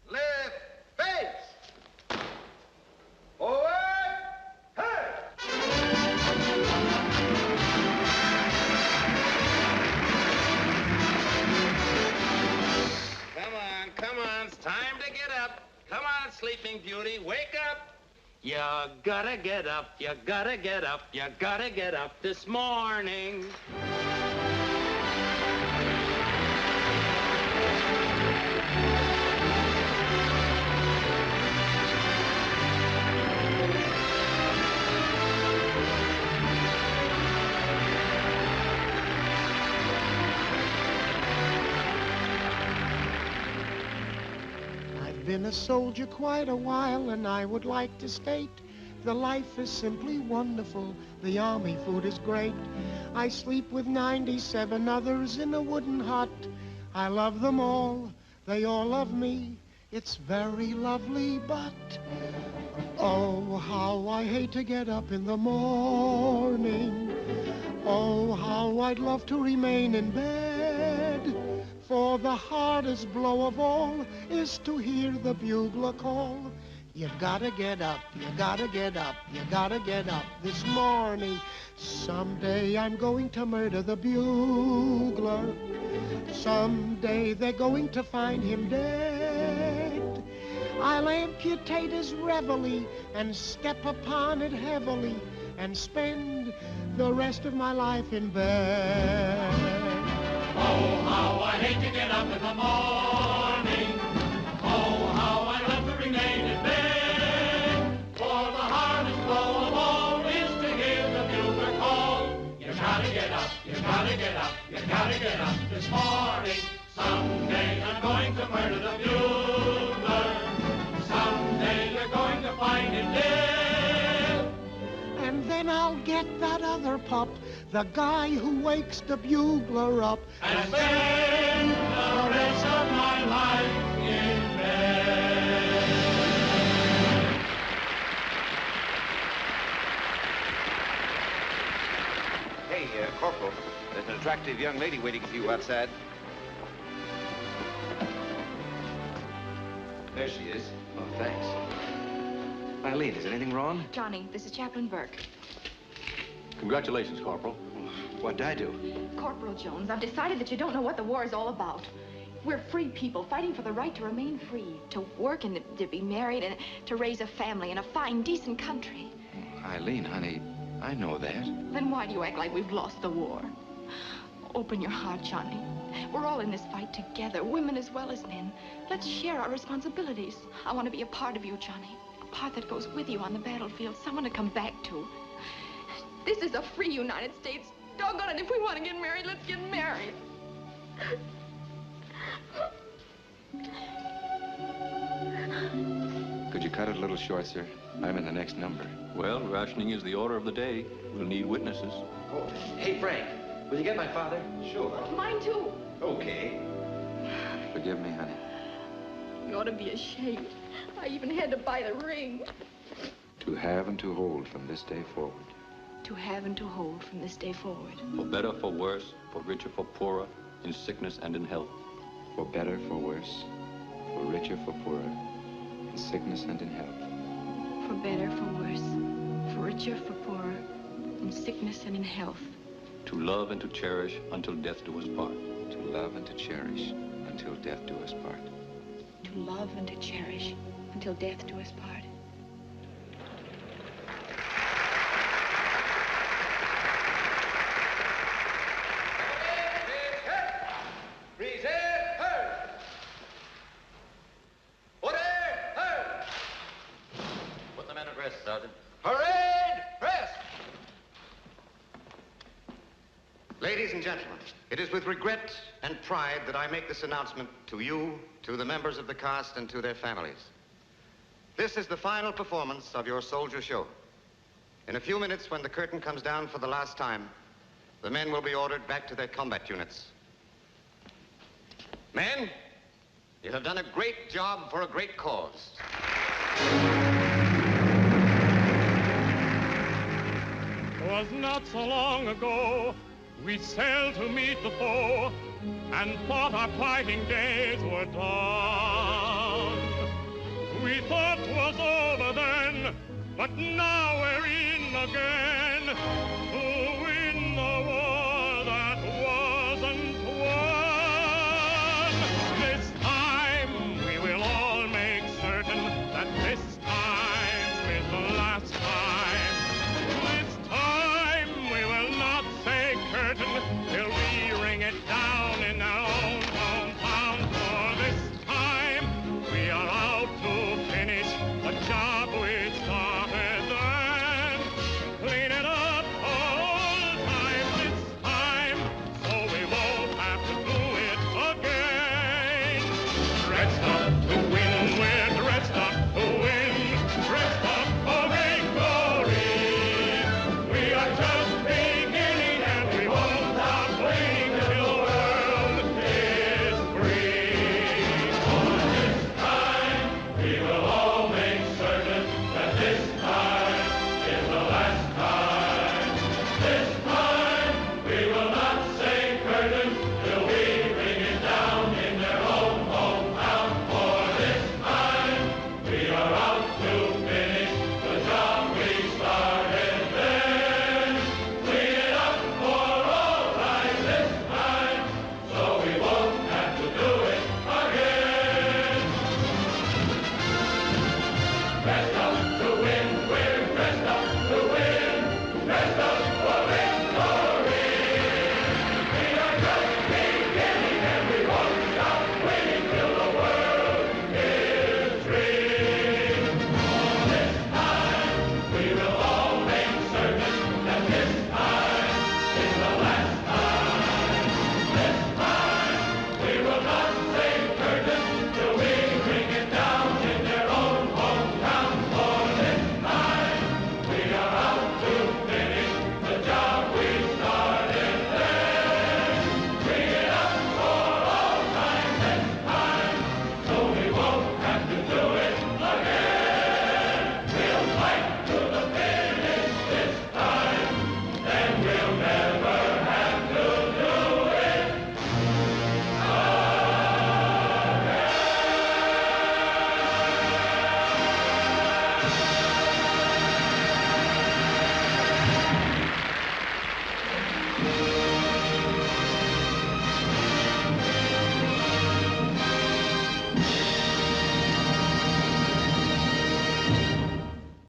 Left face! Forward! Come on, it's time to get up. Come on, Sleeping Beauty, wake up. You gotta get up, you gotta get up, you gotta get up this morning. Been a soldier quite a while, and I would like to state the life is simply wonderful. The Army food is great. I sleep with 97 others in a wooden hut. I love them all. They all love me. It's very lovely, but oh, how I hate to get up in the morning. Oh, how I'd love to remain in bed. For the hardest blow of all is to hear the bugler call. You gotta get up, you gotta get up, you gotta get up this morning. Someday I'm going to murder the bugler. Someday they're going to find him dead. I'll amputate his reveille and step upon it heavily and spend the rest of my life in bed. Oh, how I hate to get up in the morning. Oh, how I love to remain in bed. For the hardest blow of all is to hear the bugler call. You gotta get up, you gotta get up, you gotta get up this morning. Someday I'm going to murder the bugler. Someday you're going to find him dead. And then I'll get that other pup, the guy who wakes the bugler up, and spend the rest of my life in bed. Hey, Corporal, there's an attractive young lady waiting for you outside. There she is. Oh, thanks. Eileen, is anything wrong? Johnny, this is Chaplain Burke. Congratulations, Corporal. What'd I do? Corporal Jones, I've decided that you don't know what the war is all about. We're free people fighting for the right to remain free, to work and to be married and to raise a family in a fine, decent country. Eileen, honey, I know that. Then why do you act like we've lost the war? Open your heart, Johnny. We're all in this fight together, women as well as men. Let's share our responsibilities. I want to be a part of you, Johnny. A part that goes with you on the battlefield, someone to come back to. This is a free United States. Doggone it, if we want to get married, let's get married. Could you cut it a little short, sir? I'm in the next number. Well, rationing is the order of the day. We'll need witnesses. Oh, hey, Frank, will you get my father? Sure. Mine, too. Okay. Forgive me, honey. You ought to be ashamed. I even had to buy the ring. To have and to hold from this day forward. To have and to hold from this day forward. For better, for worse, for richer, for poorer, in sickness and in health. For better, for worse, for richer, for poorer, in sickness and in health. For better, for worse, for richer, for poorer, in sickness and in health. To love and to cherish until death do us part. To love and to cherish until death do us part. To love and to cherish until death do us part. Put the men at rest, Sergeant. Parade! Rest! Ladies and gentlemen, it is with regret and pride that I make this announcement to you, to the members of the cast, and to their families. This is the final performance of your soldier show. In a few minutes, when the curtain comes down for the last time, the men will be ordered back to their combat units. Men, you have done a great job for a great cause. Was not so long ago, we sailed to meet the foe, and thought our fighting days were done. We thought 'twas over then, but now we're in again.